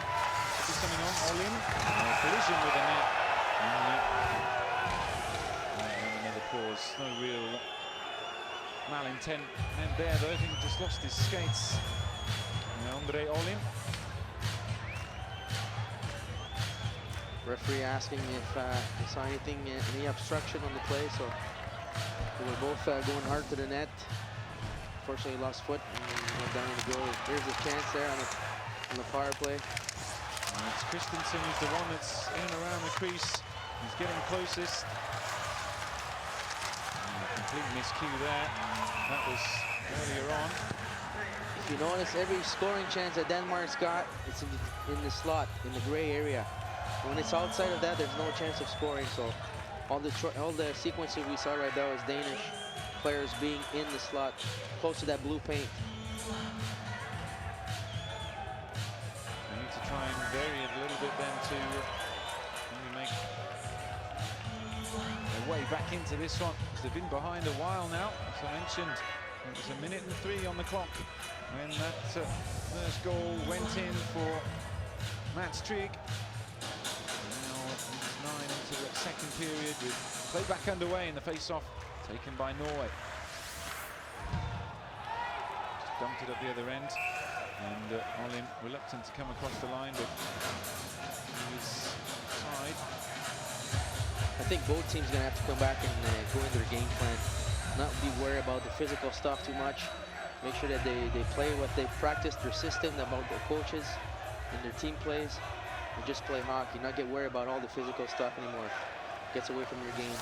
Coming on, Olin, collision with the net, and another pause. No real malintent there, though. I think he just lost his skates. Andre Olin. Referee asking if he saw anything, any obstruction on the play, so they were both going hard to the net. Unfortunately, he lost foot and went down in the goal. There's a chance there on the power play. It's Christensen who's the one that's in and around the crease. He's getting closest. Complete miscue there. That was earlier on. If you notice, every scoring chance that Denmark's got, it's in the slot, in the gray area. When it's outside of that, there's no chance of scoring. So all the sequences we saw right there was Danish players being in the slot, close to that blue paint. They need to try and vary it a little bit then to maybe make their way back into this one. They've been behind a while now, as I mentioned. It was 1 minute and 3 on the clock when that first goal went in for Mats Trig. Now it's 9 into the second period with play back underway in the face-off taken by Norway. Just dumped it up the other end, and Olin reluctant to come across the line, but his side. I think both teams are going to have to come back and go into their game plan. Not be worried about the physical stuff too much. Make sure that they play what they practiced, their system, about their coaches and their team plays, and just play hockey. Not get worried about all the physical stuff anymore. Gets away from your game.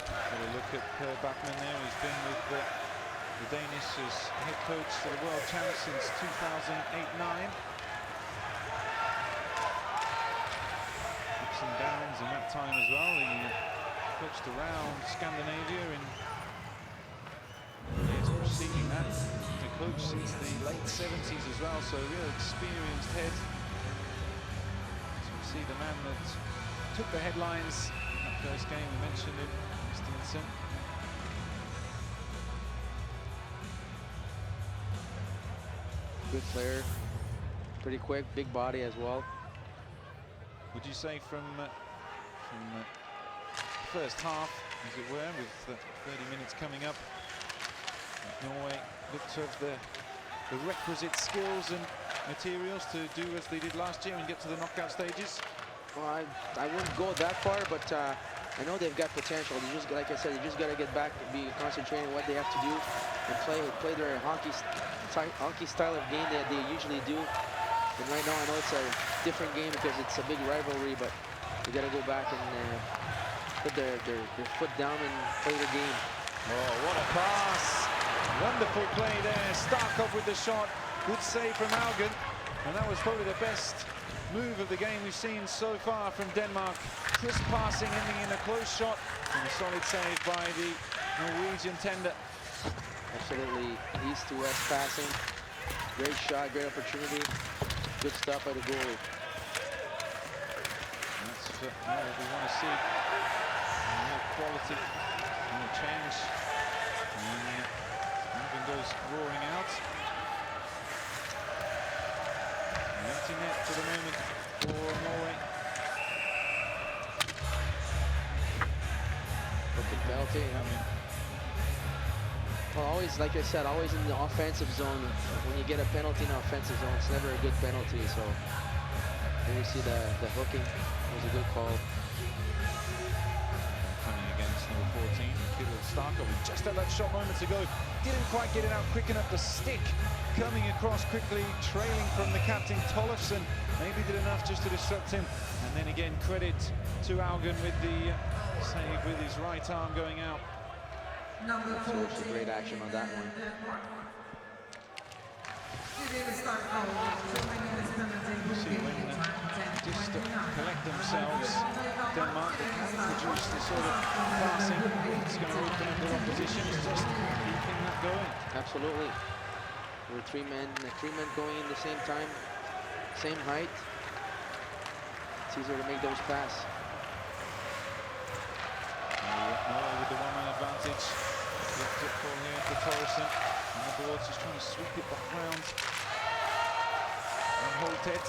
Have a look at Per Bachmann there. He's been with the Danish as head coach for the World Champs since 2008-09. Ups and downs in that time as well. He coached around Scandinavia in years preceding that. He coached since the late 70s as well, so a real experienced head. As we see the man that took the headlines in that first game, we mentioned him, Stevenson. Good player, pretty quick, big body as well. Would you say from first half, as it were, with 30 minutes coming up, Norway looked to have the requisite skills and materials to do as they did last year and get to the knockout stages? Well, I wouldn't go that far, but I know they've got potential. They just, like I said, they just got to get back and be concentrating on what they have to do and play their hockey style of game that they usually do. And right now, I know it's a different game because it's a big rivalry, but they got to go back and put their foot down and play the game. Oh, what a pass! Wonderful play there. Starkov with the shot. Good save from Augen. And that was probably the best move of the game we've seen so far from Denmark. Crisp passing, ending in a close shot. And a solid save by the Norwegian tender. Absolutely east to west passing. Great shot, great opportunity. Good stuff by the goalie. That's what we want to see. More quality, more change. And Augen goes roaring out. An empty net for the moment for Norway. Perfect penalty. Well, always, like I said, always in the offensive zone. When you get a penalty in the offensive zone, it's never a good penalty. So here we see the hooking. It was a good call. Coming against number 14, Kirill Starkov. Just had that shot moments ago. Didn't quite get it out quick enough. The stick coming across quickly, trailing from the captain Tollefson. Maybe did enough just to disrupt him. And then again, credit to Augen with the save with his right arm going out. So great action on that one. See when just collect themselves, Denmark, they can produce the sort of passing that's going to open up their opposition. It's just keeping that going. Absolutely. We're three men going in the same time, same height. It's easier to make those pass. Norway with the one-man advantage. Left it ball here for Torresen. On the boards, just trying to sweep it back round. And Holtet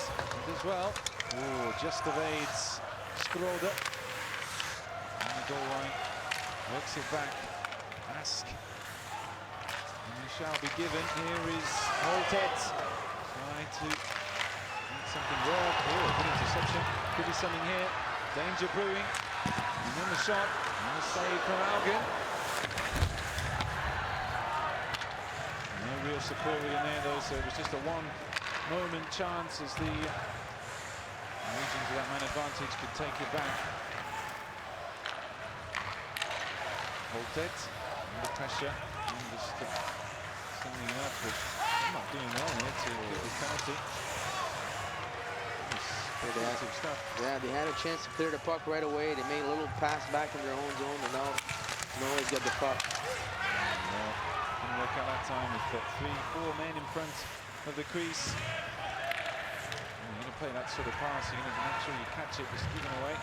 as well. Oh, just evades Skroder. On the goal line. Works it back. Ask. And it shall be given. Here is Holtet. Try to make something work. Oh, good interception. Could be something here. Danger brewing. And then the shot. And the save from Augen. No real support in there though, so it was just a one-moment chance as the Norwegians with that man advantage could take it back. Holtet under pressure and just standing up with not doing well here to keep his penalty. Positive stuff. Yeah, they had a chance to clear the puck right away. They made a little pass back in their own zone, and now Norway's got the puck. Well, didn't work out that time with 3-4 men in front of the crease. You're going to play that sort of pass, you're going to make sure you catch it, just give it away.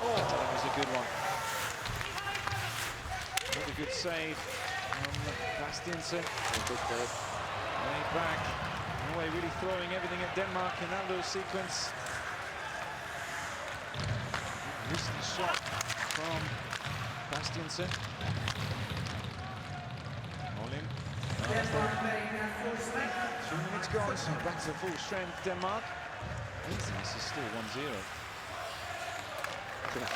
Oh, that was a good one. Another good save from Bastiansen. Way back. Norway really throwing everything at Denmark in that little sequence. Risky shot from Bastiansen. All in. 2 minutes gone, so back to full strength, Denmark. Easy, this is still 1-0. Yeah.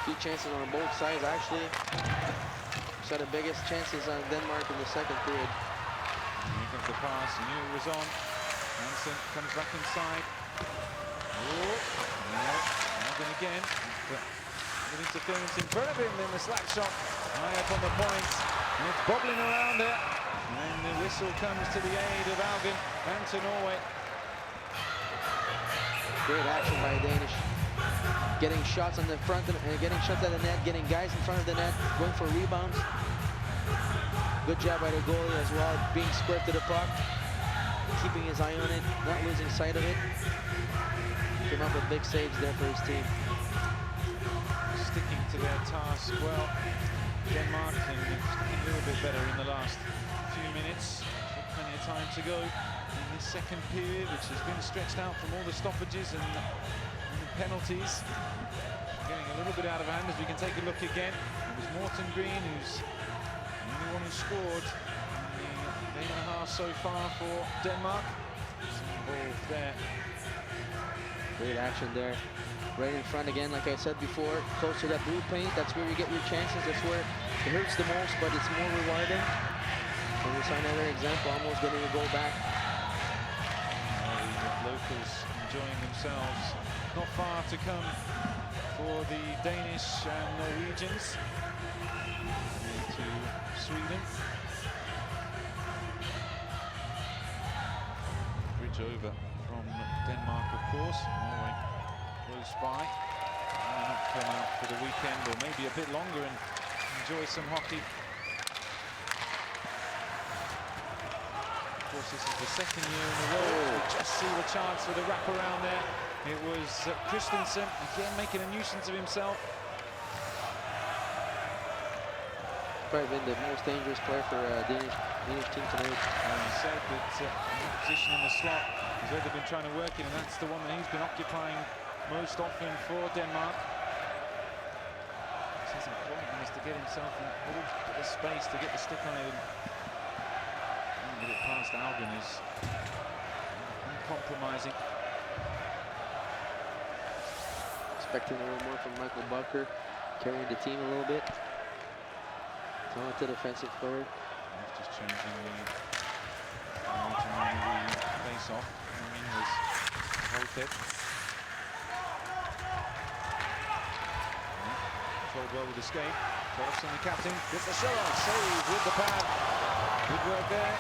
Few chances on both sides, actually. Saw the biggest chances on Denmark in the second period. Here comes the pass, knew it was on. Hansen comes back inside. Oh, Morgan again. Good interference in front of him, then the slap shot high up on the point. And it's bobbling around there. And the whistle comes to the aid of Alvin and to Norway. Great action by Danish. Getting shots on the front and getting shots at the net, getting guys in front of the net, going for rebounds. Good job by the goalie as well, being square to the puck, keeping his eye on it, not losing sight of it. Came up with big saves there for his team. Sticking to their task well. Denmark and a little bit better in the last few minutes. Plenty of time to go in this second period, which has been stretched out from all the stoppages and the penalties. Getting a little bit out of hand as we can take a look again. It was Morten Green who's the only one who scored in the game and a half so far for Denmark. Some ball there. Great action there. Right in front again, like I said before, close to that blue paint. That's where you get your chances. That's where it hurts the most, but it's more rewarding. And we saw another example, almost getting a goal back. The locals enjoying themselves. Not far to come for the Danish and Norwegians. To Sweden. Bridge over from Denmark, of course. Norway close by. Why not come out for the weekend, or maybe a bit longer, and enjoy some hockey. Of course, this is the second year in a row. We just see the chance for the wraparound there. It was Christensen again making a nuisance of himself. Probably been the most dangerous player for Danish team tonight. He said that in position in the slot is where they've been trying to work it, and that's the one that he's been occupying most often for Denmark. His important is to get himself in a little bit of space to get the stick on it and get it past Alvin is uncompromising. Expecting a little more from Michael Bunker, carrying the team a little bit. Talented offensive player. Just changing the face-off. Coming in was Holtet. Controlled well with escape. Tollefsen, the captain, gets the shot off. Save with the pad. Good work there.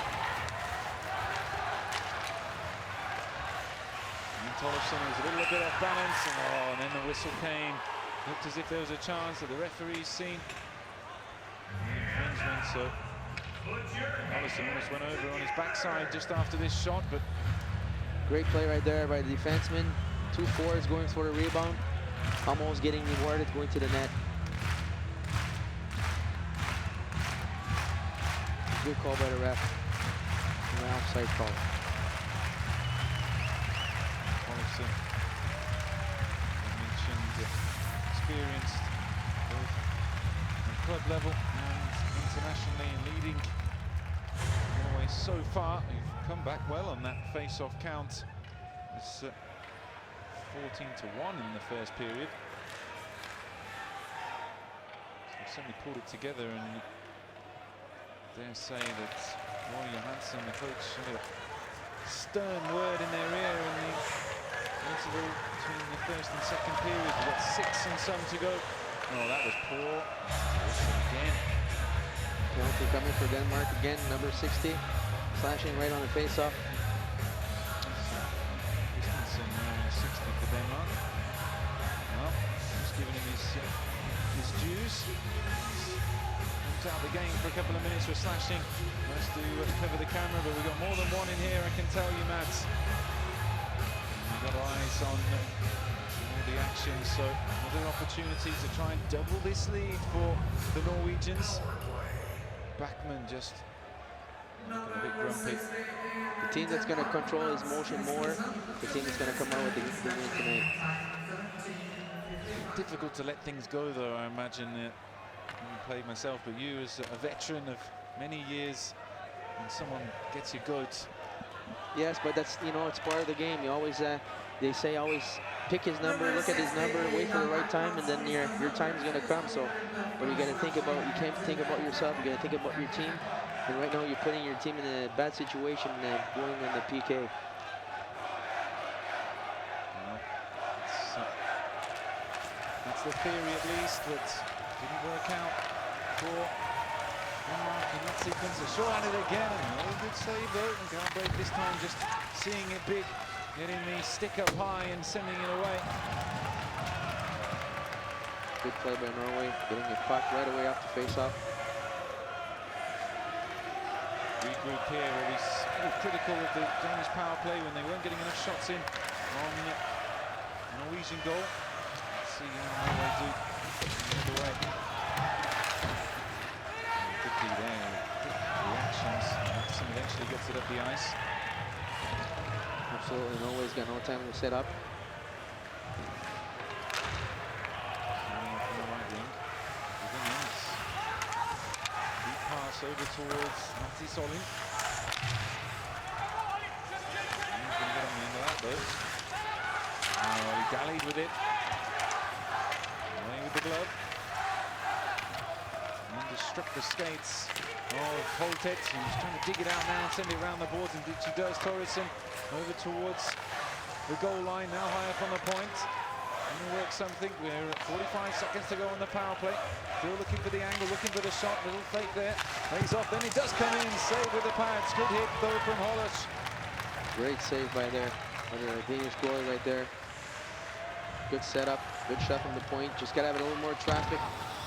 And Tollefsen was a little bit off balance. And then the whistle came. Looked as if there was a chance that the referee's seen. So Tollefsen almost went over on his backside just after this shot, but great play right there by the defenseman. 2 forwards going for the rebound, almost getting rewarded going to the net. Good call by the ref. An offside call. Tollefsen, I mentioned, experienced both at club level and internationally, and leading Norway so far. We've come back well on that face-off count. It's 14-1 in the first period. So we've certainly pulled it together, and dare say that Roy Johansson, the coach, had a stern word in their ear in the interval between the first and second period. We've got 6 and some to go. Oh, that was poor. Again. Penalty coming for Denmark again, number 60, slashing right on the face-off. Distance 60 for Denmark. Well, just giving him his dues. He's pumped out the game for a couple of minutes for slashing. Nice to cover the camera, but we've got more than one in here, I can tell you, Matt. We've got eyes on all the action, so another opportunity to try and double this lead for the Norwegians. Backman just looking a bit grumpy. The team that's going to control his motion more, the team that's going to come out with the win tonight. Difficult to let things go, though, I imagine. I haven't played myself, but you, as a veteran of many years, when someone gets you good. Yes, but that's, you know, it's part of the game. You always, they say always pick his number, look at his number, wait for the right time, and then your time's going to come. So, but you got to think about, you can't think about yourself, you got to think about your team. And right now you're putting your team in a bad situation going on the PK. Well, that's the theory, at least, that didn't work out for Denmark in that sequence. A shot at it again, and a good save though. And Galbraith this time just seeing it big, getting the stick up high and sending it away. Good play by Norway, getting the puck right away off the face-off. Regroup here, where he's critical of the Danish power play when they weren't getting enough shots in on the Norwegian goal. Let's see how Norway do the other way. Could be there. Quick reactions. Jackson eventually gets it up the ice. Absolutely, Norway's got no time to set up. Coming up from the right wing. Deep pass over towards Matti Solin. He's going to get on the end of that, though. Oh, he dallied with it. Away with the glove. And just struck the skates of Holtet. He's trying to dig it out now and send it around the boards, and she does. Torresson over towards the goal line, now high up on the point. Going to work something. We're at 45 seconds to go on the power play. Still looking for the angle, looking for the shot. Little fake there. Lays off, then it does come in. Save with the pads. Good hit though from Hollis. Great save by there. Under a Danish goalie right there. Good setup, good shot from the point. Just gotta have a little more traffic.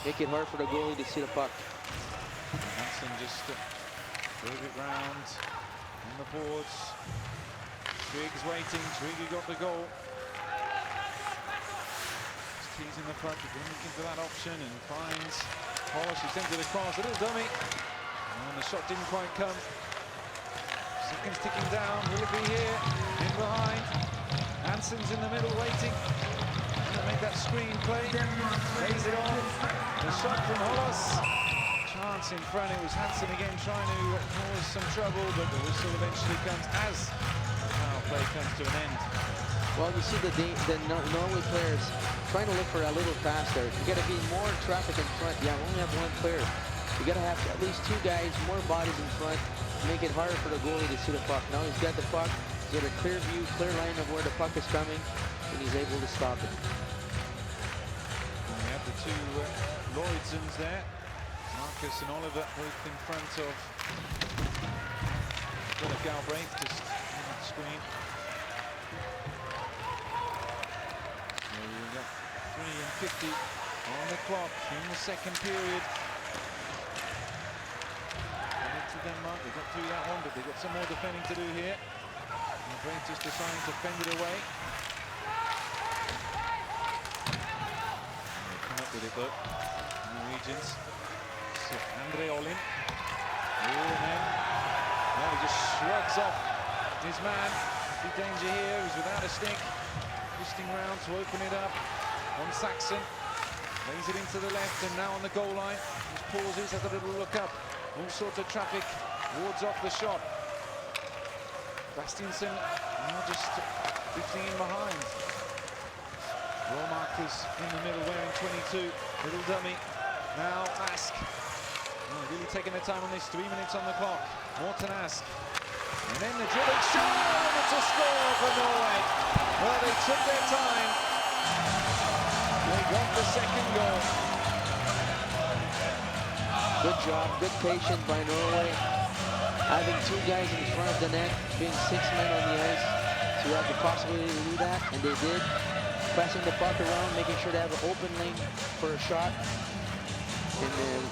Make it hard for the goalie to see the puck. Hansen just drove it round on the boards. Triggs waiting. Trigger got the goal. Teasing the front, looking for that option, and finds Hollis, who sends it across. A little dummy. And the shot didn't quite come. Seconds ticking down. Will it be here? In behind. Hansen's in the middle waiting. Gonna make that screen play. Lays it on. The shot from Hollis. Chance in front. It was Hansen again trying to cause some trouble, but the whistle eventually comes as the power play comes to an end. Well, you see the Norway players trying to look for a little faster. You got to be more traffic in front. Yeah, we only have one player. You got to have at least two guys, more bodies in front, to make it harder for the goalie to see the puck. Now he's got the puck. He's got a clear view, clear line of where the puck is coming, and he's able to stop it. And we have the two Lloydsons there. Marcus and Oliver both in front of Galbraith, just on the screen. So we've got 3:50 on the clock in the second period. To Denmark, they got through that one, but they've got some more defending to do here. Galbraith just deciding to fend it away. They come up with it though, Norwegians. So Andre Olin. And then, he just shrugs off his man. Big danger here, he's without a stick. Twisting round to open it up on Saxon. Lays it into the left, and now on the goal line. Just pauses, has a little look up. All sorts of traffic, wards off the shot. Bastiansen now just 15 behind. Romarkers in the middle wearing 22. Little dummy. Now Ask. Really taking their time on this. 3 minutes on the clock. Morten Ask. And then the dribbling shot. And it's a score for Norway. Well, they took their time. They got the second goal. Good job, good patience by Norway. Having two guys in front of the net, being 6 men on the ice. So you have the possibility to do that, and they did. Passing the puck around, making sure they have an open lane for a shot. And then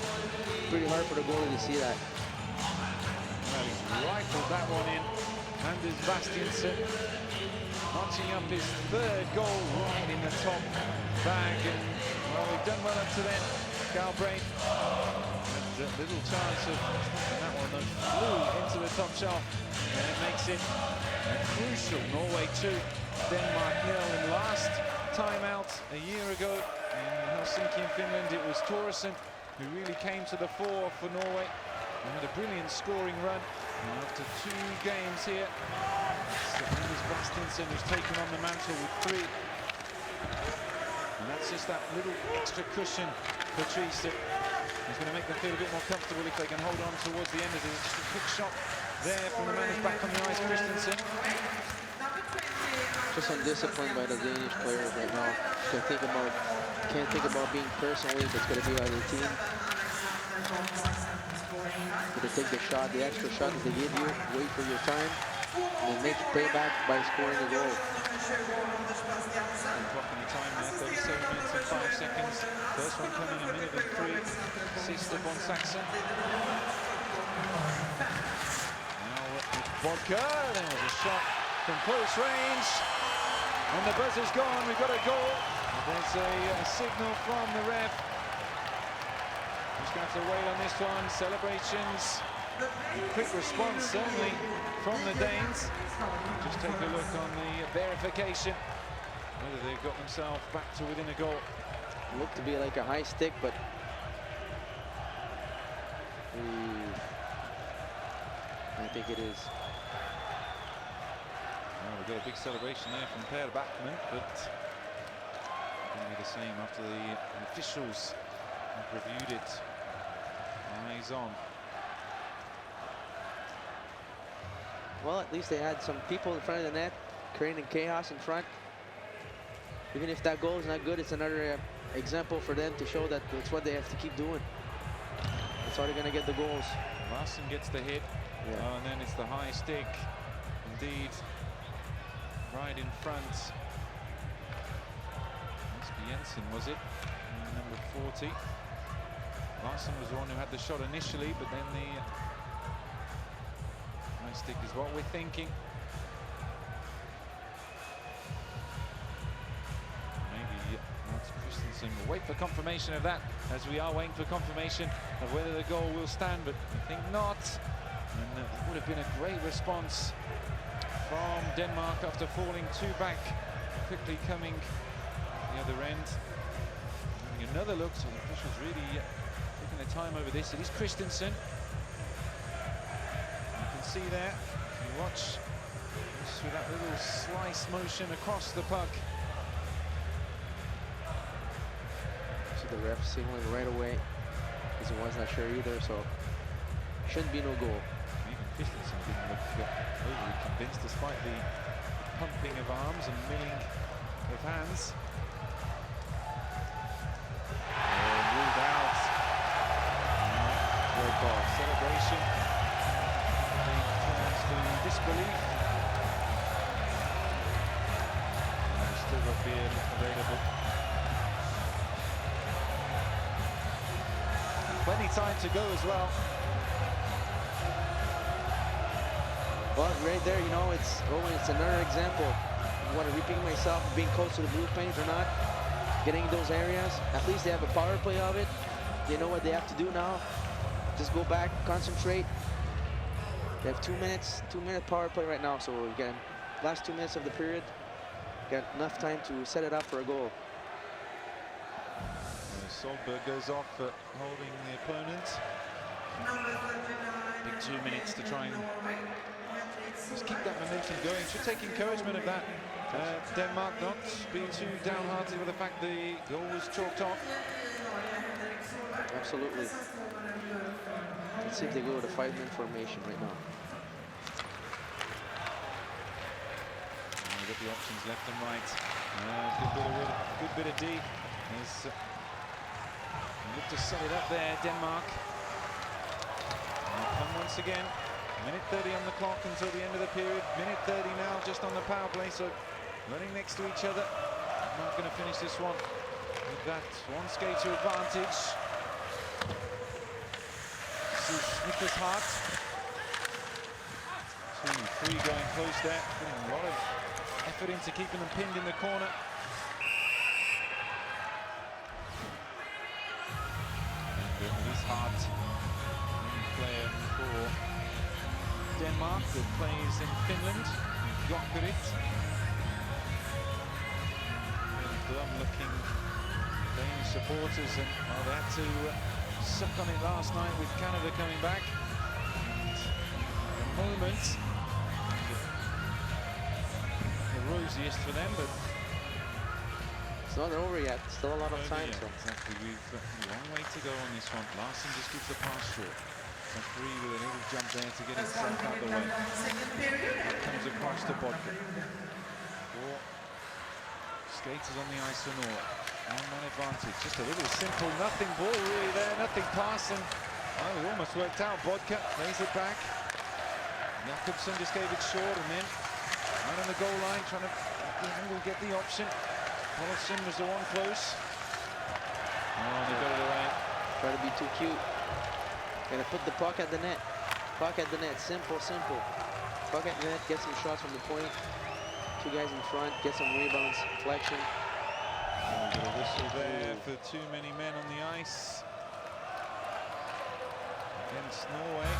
pretty hard for the goalie to see that. Well, he's rifled that one in. Anders Bastiansen notching up his third goal right in the top bag. And, well, we've done well up to then. Galbraith had a little chance of that one that flew into the top shelf. And it makes it a crucial Norway 2, Denmark 0. And last time out a year ago in Helsinki in Finland, it was Thoresen who really came to the fore for Norway. They had a brilliant scoring run. And after 2 games here, it's Anders Bastiansen who's taken on the mantle with 3. And that's just that little extra cushion, Patrice, that is going to make them feel a bit more comfortable if they can hold on towards the end. There's just a quick shot there from the man who's back on the ice, Christensen. Just undisciplined by the Danish players right now. Can't think about being personally, but it's going to be on the team. To take the shot, the extra shot that they give you, wait for your time, and then make payback by scoring a goal. Blocking the time there, 37 minutes and 5 seconds. First one coming a minute and 3. Assist of von Saxon. Now Vodka, there was a shot from close range. And the buzzer's gone, we've got a goal. There's a signal from the ref. Just going to have to wait on this one. Celebrations. Quick response, certainly, from the Danes. Just take a look on the verification. Whether they've got themselves back to within a goal. Looked to be like a high stick, but I think it is. Well, we've got a big celebration there from Per Backman, but going to be the same after the officials have reviewed it. Eyes on. Well, at least they had some people in front of the net, creating chaos in front. Even if that goal is not good, it's another example for them to show that it's what they have to keep doing. That's how they're going to get the goals. Larson gets the hit, and then it's the high stick. Indeed, right in front. Must be Jensen, was it? Number 40. Larson was the one who had the shot initially, but then the high stick is what we're thinking. Maybe Mats Christensen will wait for confirmation of that, as we are waiting for confirmation of whether the goal will stand, but I think not. And it would have been a great response from Denmark after falling 2 back, quickly coming the other end. Having another look, so the officials really taking their time over this. It is Christensen. You can see there, you watch just with that little slice motion across the puck. So the ref signaling right away, because he was not sure either, so shouldn't be no goal. Even Christensen didn't look overly convinced, despite the pumping of arms and milling of hands. Ruled out. Red ball celebration. Turns to disbelief. Still got beer available. Plenty time to go as well. Well, right there, you know, it's another example. I want to repeat myself, being close to the blue paint or not, getting in those areas. At least they have a power play of it. They know what they have to do now. Just go back, concentrate. They have 2 minutes, 2-minute power play right now. So again, last 2 minutes of the period, got enough time to set it up for a goal. Solberg goes off holding the opponent. Big 2 minutes to try and just keep that momentum going. Should take encouragement of that. Denmark not being too downhearted with the fact the goal was chalked off. Absolutely. Let's see if they go with a 5-man formation right now. We've got the options left and right. Good bit of D. Look to set it up there, Denmark. They'll come once again. Minute 30 on the clock until the end of the period. Minute 30 now just on the power play, so running next to each other. Not going to finish this one with that one skater advantage. This is Nicholas Hart. 2-3 going close there, putting a lot of effort into keeping them pinned in the corner. And it is Hart, player for Denmark that plays in Finland, Jokerit. Glum-looking Danish supporters, and well, they had to suck on it last night with Canada coming back. And the moment, the rosiest for them, but It's not over yet. Still a lot of time. yeah, So. exactly. We've got a long way to go on this one. Larson just gives the pass short. Referee with a little jump there to get himself out of the way. Comes across to Bodka. Four skaters on the ice for Norway. One-man advantage. Just a little simple nothing ball really there. Nothing pass, and well, it almost worked out. Bodka lays it back. Jakobsen just gave it short, and then right on the goal line trying to get the option. Paulson was the one close. Oh, they got it away. Try to be too cute. Gonna put the puck at the net. Puck at the net. Simple, simple. Puck at the net. Get some shots from the point. Two guys in front. Get some rebounds. Flexion. Oh, got a whistle there for too many men on the ice against Norway.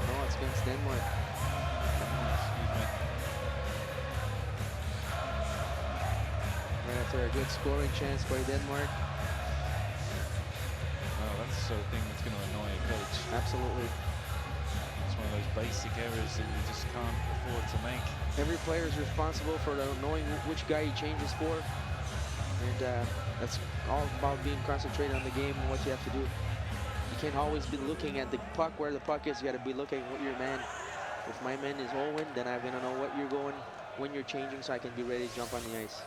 No, it's against Denmark. Excuse me. Right after a good scoring chance by Denmark. Well, that's the sort of thing that's going to annoy a coach. Absolutely. It's one of those basic errors that you just can't afford to make. Every player is responsible for knowing which guy he changes for. And that's all about being concentrated on the game and what you have to do. You can't always be looking at the puck where the puck is. You got to be looking at what your man. If my man is Owen, then I'm going to know what you're going when you're changing so I can be ready to jump on the ice.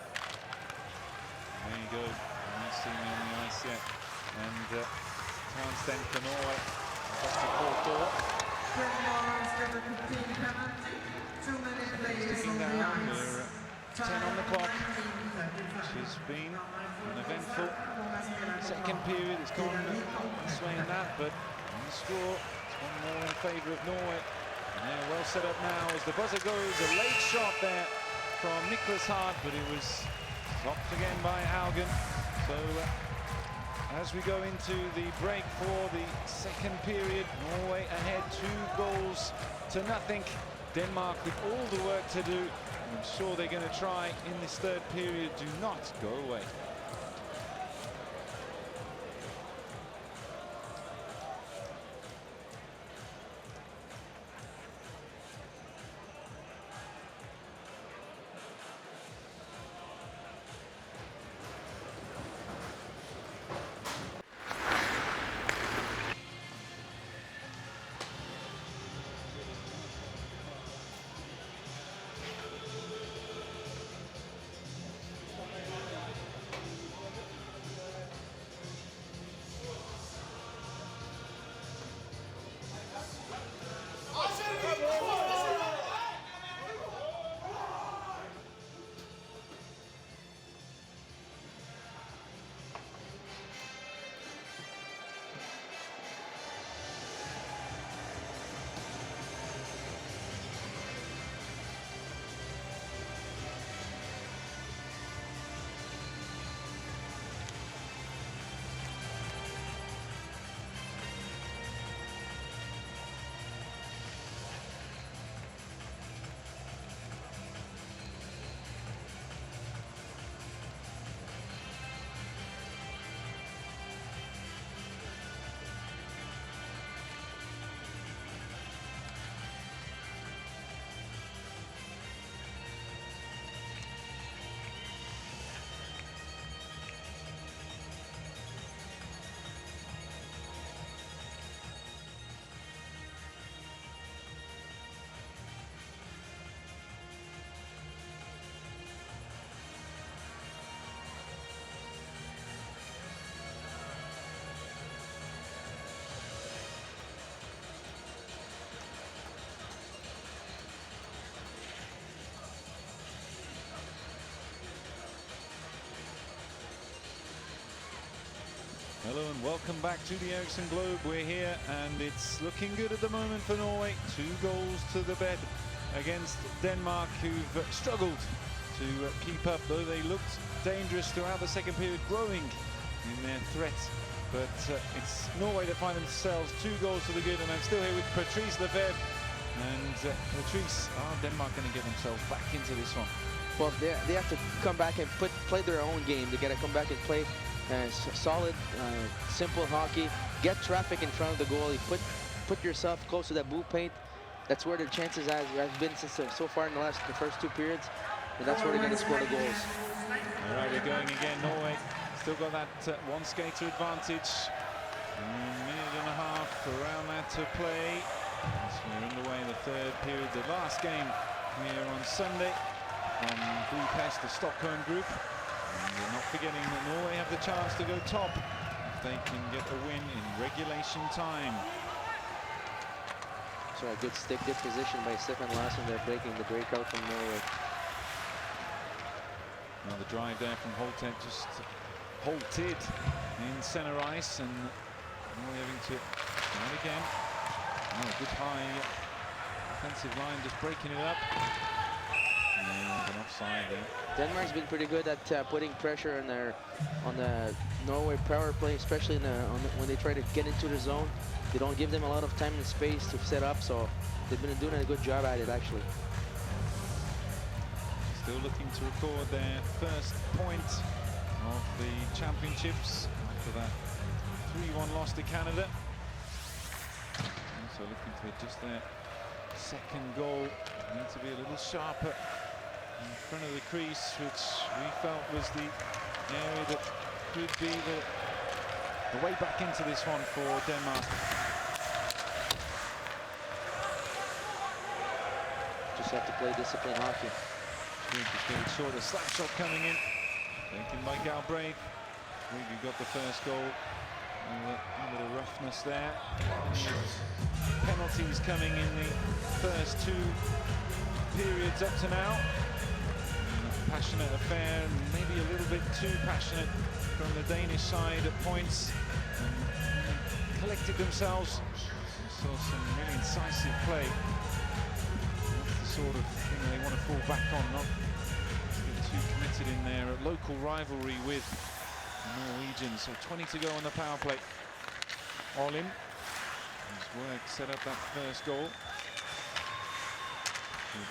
There you go. Not seen me on the ice yet. And chance then for Norway. Just a 4-4. Sticking down. We're 10 on the clock. Which has been an eventful second period. It's gone this way and that, but on the score, it's one more in favour of Norway. And they're well set up now as the buzzer goes. A late shot there from Nicholas Hart, but it was stopped again by Haugen. So as we go into the break for the second period, Norway ahead 2-0. Denmark with all the work to do. I'm sure they're going to try in this third period. Do not go away. Hello and welcome back to the Ericsson Globe. We're here and it's looking good at the moment for Norway. 2 goals to the bed against Denmark, who've struggled to keep up, though they looked dangerous throughout the second period, growing in their threat. But it's Norway that find themselves 2 goals to the good, and I'm still here with Patrice Lefebvre. And Patrice, are Denmark going to get themselves back into this one? Well, they have to come back and play their own game. They got to come back and play solid, simple hockey. Get traffic in front of the goalie. Put yourself close to that blue paint. That's where their chances have been since so far in the first 2 periods, and that's where they're going to score the goals. All right, we're going again. Norway still got that 1 skater advantage. A minute and a half around that to play. As we're underway in the 3rd period, the last game here on Sunday from Budapest, the Stockholm group. And we're not forgetting that Norway have the chance to go top if they can get a win in regulation time. So a good stick, good position by Stefan Larsson. They're breaking the breakout from Norway. Now the drive there from Holtet just halted in center ice, and Norway having to try it again. Oh, good high offensive line, just breaking it up. And an offside there. Denmark's been pretty good at putting pressure on the Norway power play, especially when they try to get into the zone. They don't give them a lot of time and space to set up, so they've been doing a good job at it, actually. Still looking to record their first point of the championships after that 3-1 loss to Canada. Also looking for just their 2nd goal. Need to be a little sharper in front of the crease, which we felt was the area that could be the way back into this one for Denmark. Just have to play disciplined hockey. Just getting short, a slap shot coming in, taken by Galbraith. I think we got the first goal. A bit of roughness there. Penalties coming in the first 2 periods up to now. Passionate affair, maybe a little bit too passionate from the Danish side at points. And collected themselves. We saw some really incisive play. That's the sort of thing they want to fall back on, not get too committed in their local rivalry with the Norwegians. So 20 to go on the power play. Olim, his work set up that first goal.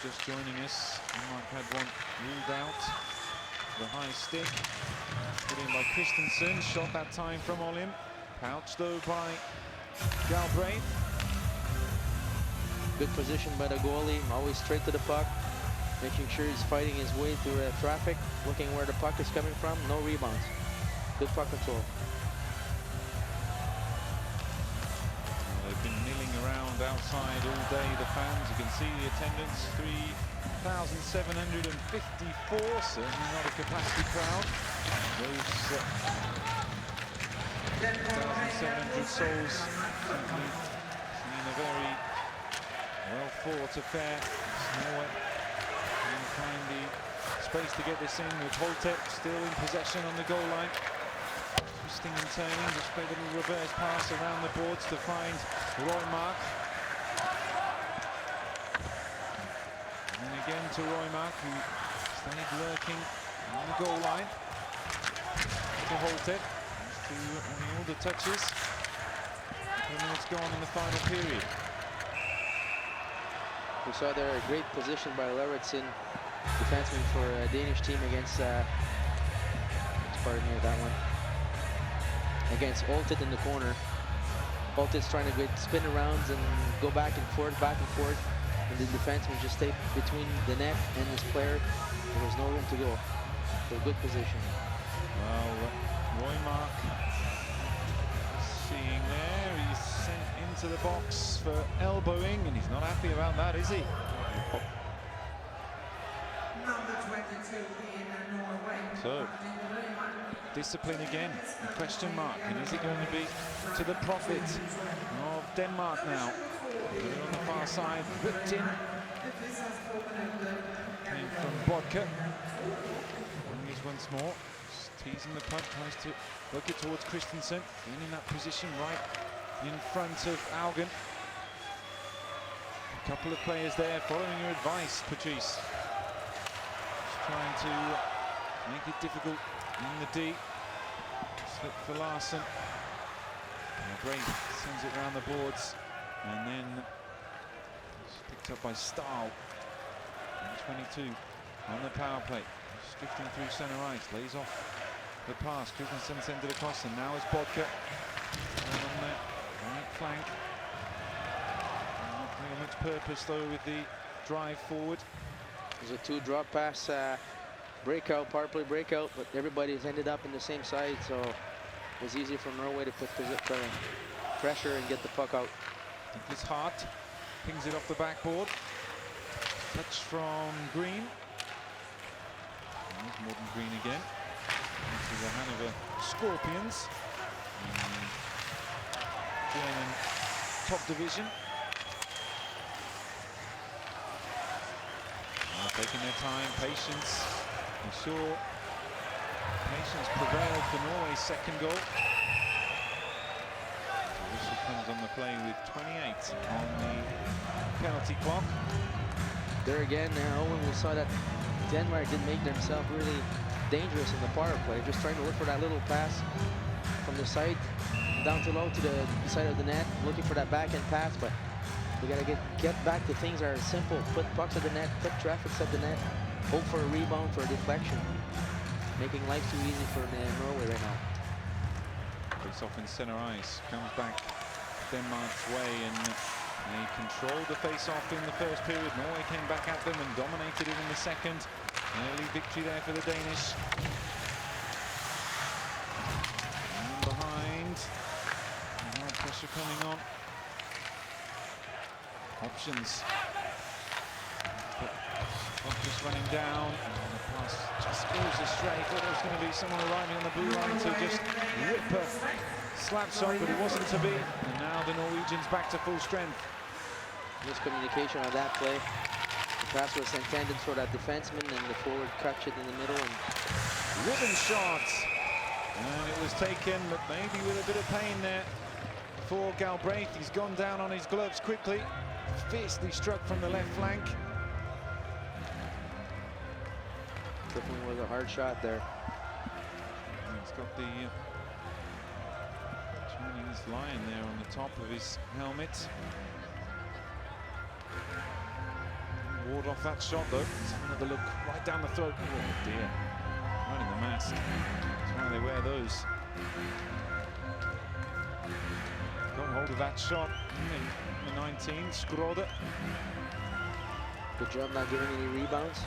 Just joining us, Denmark had one ruled out. The high stick, put in by Christensen, shot that time from Olim. Pouched though by Galbraith. Good position by the goalie, always straight to the puck, making sure he's fighting his way through traffic, looking where the puck is coming from, no rebounds. Good puck control. They've been milling around outside all day, the fans. You can see the attendance, 3,754, certainly not a capacity crowd. Those 1,700 souls simply seeing a very well-fought affair. Norway trying to find the space to get this in with Holtet still in possession on the goal line. Twisting and turning, just played a little reverse pass around the boards to find Roymark. And then again to Roymark, who stayed lurking on the goal line. To Holtet, to all the touches. 10 minutes gone in the final period. We saw there a great position by Lauritsen, defenseman for a Danish team against, pardon me, that one. Against Holtet in the corner. Holtet's trying to spin arounds and go back and forth, and the defenseman just stayed between the net and his player. There was no room to go. So good position. Well, Roymark seeing there, he's sent into the box for elbowing, and he's not happy about that, is he? Number 22 in Norway. So, discipline again, a question mark, and is it going to be to the profit of Denmark now? They're on the far side, whipped in. Came from Bodka. And here's once more. Just teasing the puck, tries to work it towards Christensen, in that position right in front of Augen. A couple of players there following your advice, Patrice. Just trying to make it difficult in the D. Slip for Larson. Brave sends it around the boards, and then it's picked up by Stahl. 22 on the power play. Just drifting through center ice, lays off the pass. Christensen sends it across, and now it's Bodka on the right flank. Not really much purpose though with the drive forward. There's a 2 drop pass breakout, power play breakout, but everybody's ended up in the same side, so it was easy for Norway to put pressure and get the puck out. His Hart pings it off the backboard. Touch from Green. There's Morton Green again. This is the Hanover Scorpions. German top division. Taking their time, patience. I'm sure patience prevailed for Norway's second goal. The whistle comes on the play with 28 on the penalty clock. There again, Owen, we saw that Denmark didn't make themselves really dangerous in the power play. Just trying to look for that little pass from the side down too low to the side of the net, looking for that backhand pass, but we gotta get back to things that are simple. Put pucks at the net, put traffic at the net, hope for a rebound, for a deflection. Making life too easy for Norway right now. Face off in center ice, comes back Denmark's way, and they controlled the face-off in the first period. Norway came back at them and dominated it in the second. Early victory there for the Danish. And behind, now pressure coming on. Options. But just running down, and the pass just goes astray. Thought there was going to be someone arriving on the blue line to just rip a slap shot, but it wasn't to be. And now the Norwegians back to full strength. Miscommunication on that play. The pass was intended for that defenseman, and the forward cut it in the middle. And ribbon shot, and it was taken, but maybe with a bit of pain there for Galbraith. He's gone down on his gloves quickly, fiercely struck from the left flank. Tripping with a hard shot there. And he's got the Chinese lion there on the top of his helmet. Ward off that shot though. Let's have another look right down the throat. Oh dear. Right in the mask. That's why they wear those. Got hold of that shot. The 19, Skroder. Good job not giving any rebounds.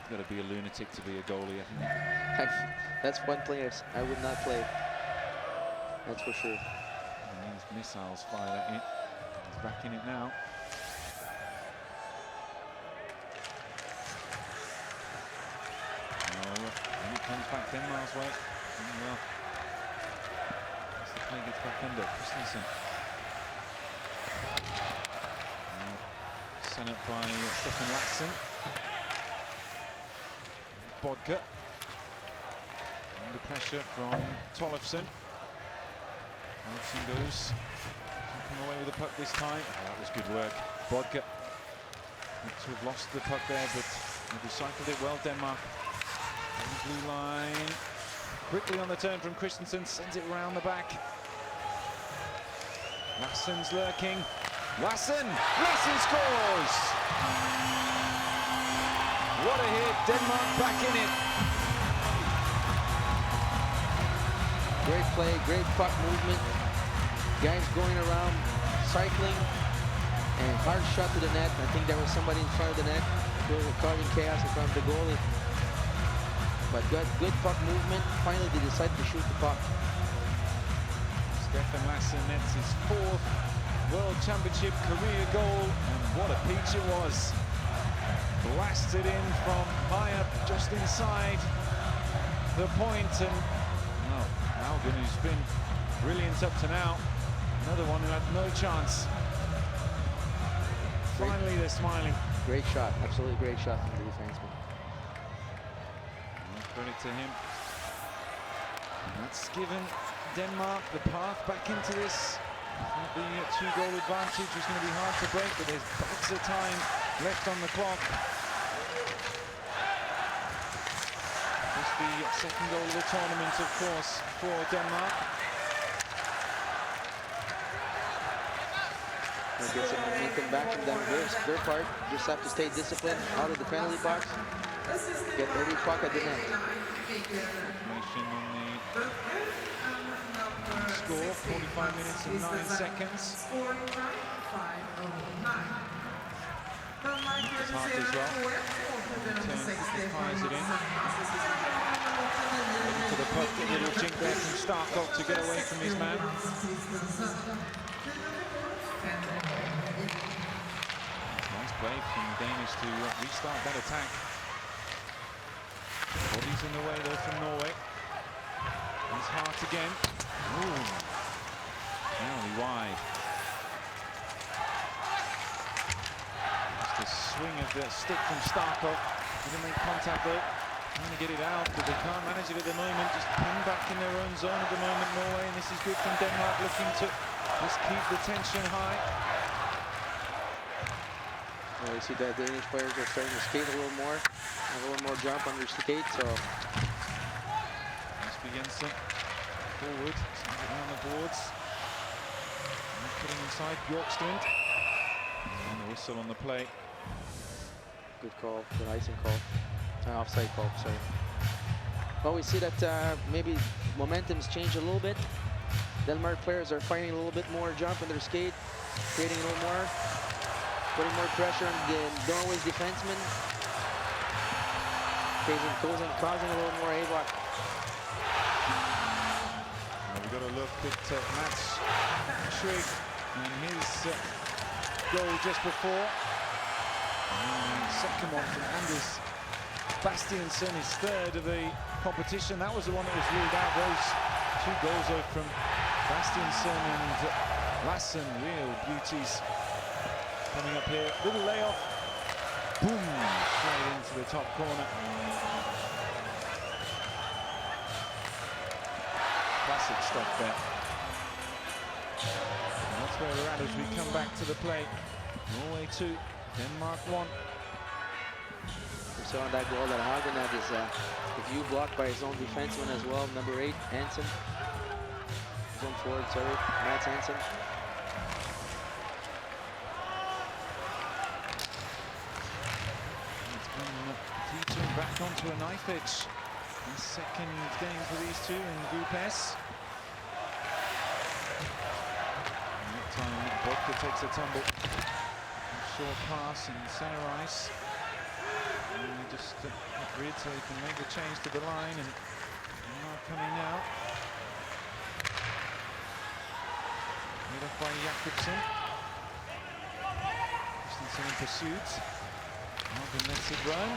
Got to be a lunatic to be a goalie. That's one player I would not play. That's for sure. And these missiles fired at it. He's back in it now. And it comes back Denmark's way. Well, as the play gets back under, Christensen. Sent up by Stefan Laxson. Bodka. Under pressure from Tollefsen. Tollefsen goes. Come away with the puck this time. Oh, that was good work. Bodka. Looks to have lost the puck there, but they recycled it well, Denmark. On the blue line. Quickly on the turn from Christensen, sends it around the back. Lassen's lurking. Lassen scores! What a hit, Denmark back in it. Great play, great puck movement. Guys going around, cycling, and hard shot to the net. I think there was somebody in front of the net causing chaos in front of the goalie. But good puck movement. Finally, they decided to shoot the puck. Stefan Lassen nets his 4th World Championship career goal, and what a peach it was. Blasted in from high up, just inside the point, and well, Augen, who's been brilliant up to now, another one who had no chance. Finally, they're smiling. Great shot, absolutely great shot from the defenseman. Credit to him. And that's given Denmark the path back into this. The two-goal advantage is going to be hard to break, but there's lots of time left on the clock. It's the second goal of the tournament, of course, for Denmark. They'll get some momentum back from them. Their part, just have to stay disciplined out of the penalty box. Get every puck at the net. Information on the score, 45 minutes and 9 seconds. It's hard as well. Fires it in. Looking for the puck, a little jink there from Starkov to get away from his man. Nice play from the Danish to restart that attack. Bodies in the way though from Norway. It's Hart again. Ooh. Narrowly wide. Just a swing of the stick from Starkov. Didn't make contact though. Trying to get it out, but they can't manage it at the moment. Just pinned back in their own zone at the moment, Norway, and this is good from Denmark, looking to just keep the tension high. Well, you see that Danish players are starting to skate a little more, have a little more jump on their skate, so. Must be Jensen forward, sends it down the boards. And putting inside Bjorkstrand. And the whistle on the play. Good call, good icing call. Offside call, sorry. Well, we see that maybe momentum's changed a little bit. Denmark players are finding a little bit more jump in their skate, creating a little more, putting more pressure on the Norway's defensemen, causing a little more havoc. Well, we've got to look at Mats Trygg and his goal just before. And the second one from Anders Bastiansen, his third of the competition. That was the one that was ruled out. Those two goals though from Bastiansen and Lassen, real beauties coming up here. Little layoff, boom, straight into the top corner. Classic stuff there. And that's where we're at as we come back to the play. Norway 2, Denmark 1. We saw on that goal that Hagen had his view blocked by his own defenseman as well, number 8, Hansen. His own forward, sorry, Mats Hansen. It's been teaching back onto a knife edge. The second game for these two in Group S. And that time, Vodka takes a tumble. Short pass in center ice. And just grid so he can make the change to the line, and not coming now. Made up by Jakobsen. Christensen in pursuit. Morgan lets it run.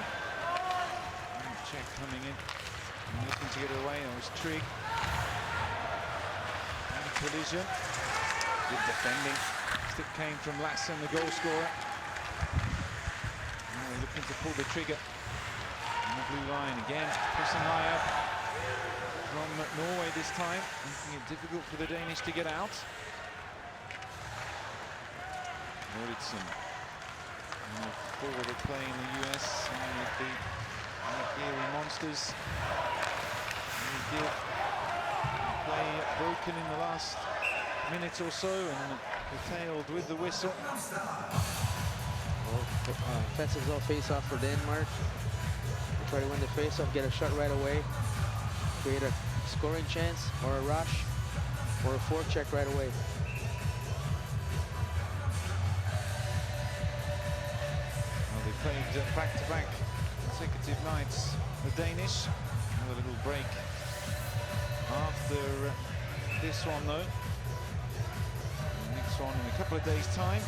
And check coming in. And looking to get it away. That was Trygg. And collision. Good defending. Stick came from Lassen, the goal scorer. Looking to pull the trigger on the blue line again, pushing high up from Norway this time, making it difficult for the Danish to get out. Lauritsen, forward of play in the US, and with the Erie Monsters. He did play broken in the last minute or so, and curtailed with the whistle. Offensive zone face-off for Denmark. They try to win the face-off, get a shot right away, create a scoring chance, or a rush, or a forecheck right away. Well, they played back-to-back consecutive nights. The Danish, another little break after this one, though. The next one in a couple of days' time.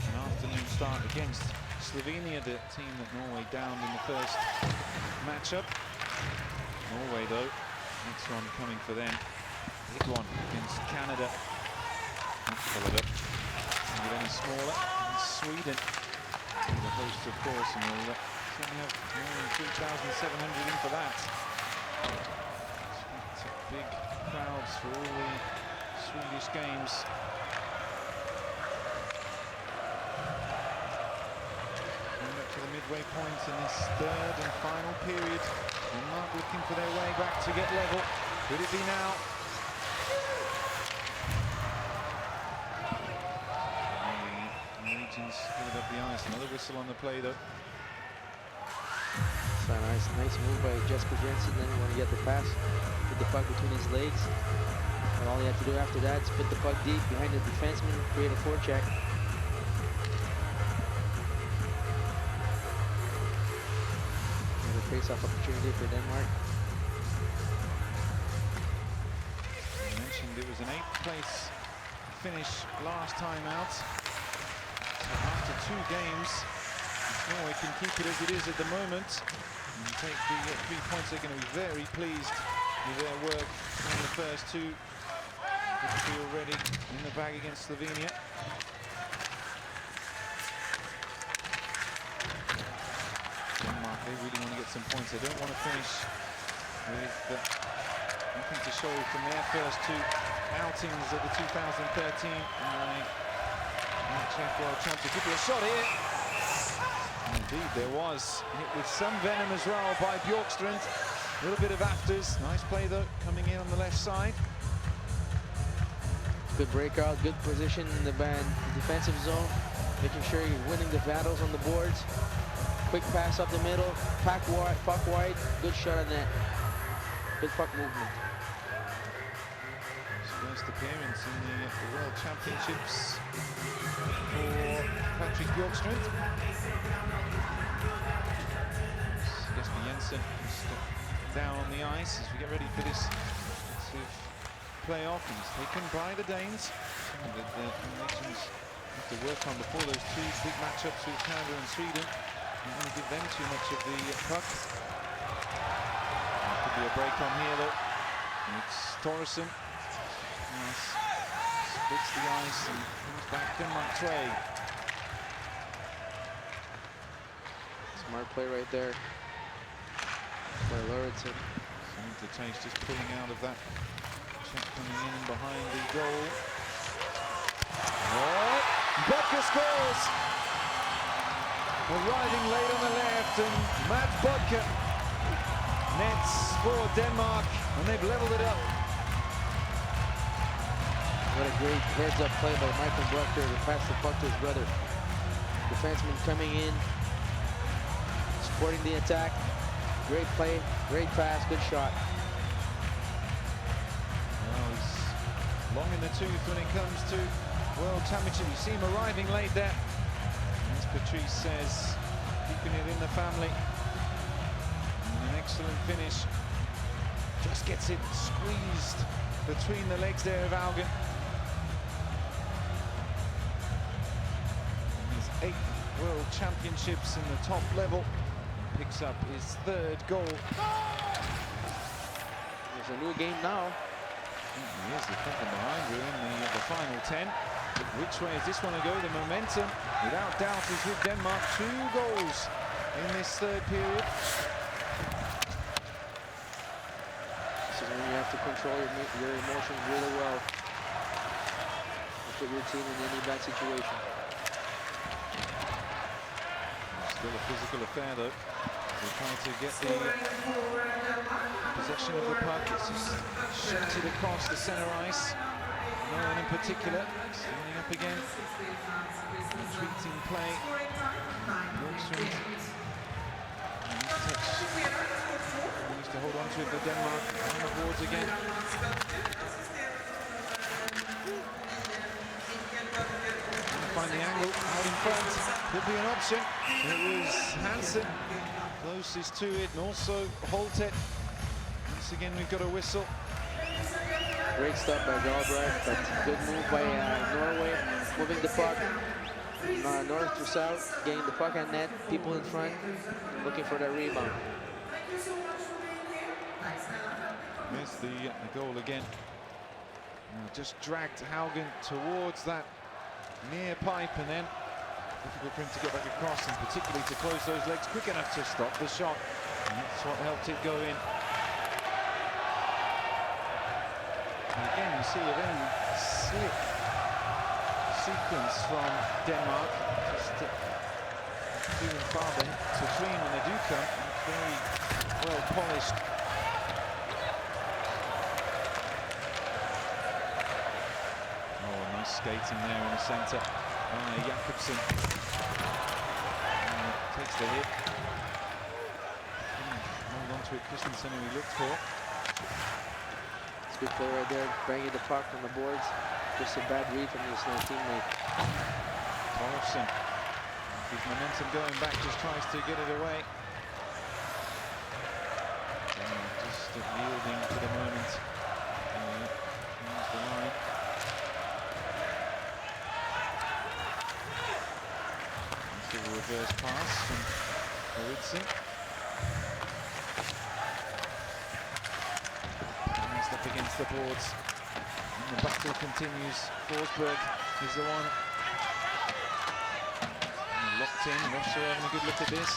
An afternoon start against Slovenia, the team that Norway downed in the first matchup. Norway, though, next one coming for them. Big one against Canada. Followed up. Doesn't get any smaller. And Sweden, the host, of course, and we'll certainly have more than 3,700 in for that. Finnish games. Coming up to the midway point in this third and final period. Denmark looking for their way back to get level. Could it be now? Norwegians filled up the ice. Another whistle on the play though. So nice move by Jesper Jensen. Then when he get the pass, put the puck between his legs. And all you have to do after that is put the puck deep behind the defenseman, create a forecheck. Another face-off opportunity for Denmark. I mentioned it was an 8th place finish last time out. So after 2 games, Norway can keep it as it is at the moment and take the 3 points. They're going to be very pleased with their work on the first 2. Good to be already in the bag against Slovenia. Denmark, they really want to get some points. They don't want to finish with nothing to show from their first 2 outings at the 2013 IIHF World Championship. Could be a shot here. Indeed, there was. Hit with some venom as well by Bjorkstrand. A little bit of afters. Nice play though, coming in on the left side. Good breakout, good position in the defensive zone, making sure you're winning the battles on the boards. Quick pass up the middle, puck wide, good shot on net. Good puck movement. His first appearance in the World Championships for Patrick Bjorkstrand. Jesper Jensen down on the ice as we get ready for this playoff. He's taken by the Danes. That the Norwegians have to work on before those 2 big matchups with Canada and Sweden. Don't want to give them too much of the puck. There could be a break on here though. It's Thoresen. Splits the ice and comes back Denmark's way. Smart play right there by Lauritsen. Something to change, just pulling out of that. Check coming in behind the goal. Oh, Butker scores! Arriving late on the left, and Matt Butker nets for Denmark, and they've leveled it up. What a great heads-up play by Michael Butker to pass the puck to his brother. Defenseman coming in, supporting the attack. Great play, great pass, good shot. Well, he's long in the tooth when it comes to World Championship. You see him arriving late there. As Patrice says, keeping it in the family. And an excellent finish. Just gets it squeezed between the legs there of Augen. His 8th World Championships in the top level. Picks up his 3rd goal. There's a new game now. Here's the front and behind you in the final 10. Which way is this one to go? The momentum, without doubt, is with Denmark. 2 goals in this 3rd period. This is when you have to control your emotions really well. Put your team in any bad situation. Still a physical affair, though. They're trying to get the possession of the puck. It's just shunted across the center ice. No one in particular. Standing up again. Retreating play. Bjorkstrand. Needs to hold on to it for Denmark. On the boards again. Find the angle out in front. Could be an option. It was Hansen closest to it, and also Holtet. Once again, we've got a whistle. Great stuff by Galbraith, but good move by Norway, moving the puck north to south, getting the puck on net, people in front, looking for that rebound. Missed the goal again. Just dragged Haugen towards that near pipe, and then difficult for him to get back across, and particularly to close those legs quick enough to stop the shot. And that's what helped it go in. And again, you see a very slick sequence from Denmark. Just few and far between when they do come. Very well polished. Oh, nice skating there in the centre. Jakobsen takes the hit. Hold on to it, Christensen, who he looked for. It's a good play right there, banging the puck on the boards. Just a bad read from his teammate. Torrefsen, his momentum going back, just tries to get it away. Just yielding for the moment. Here's the line. A reverse pass from Oritsen. Up against the boards. And the battle continues. Forsberg is the one. And locked in. Russia having a good look at this.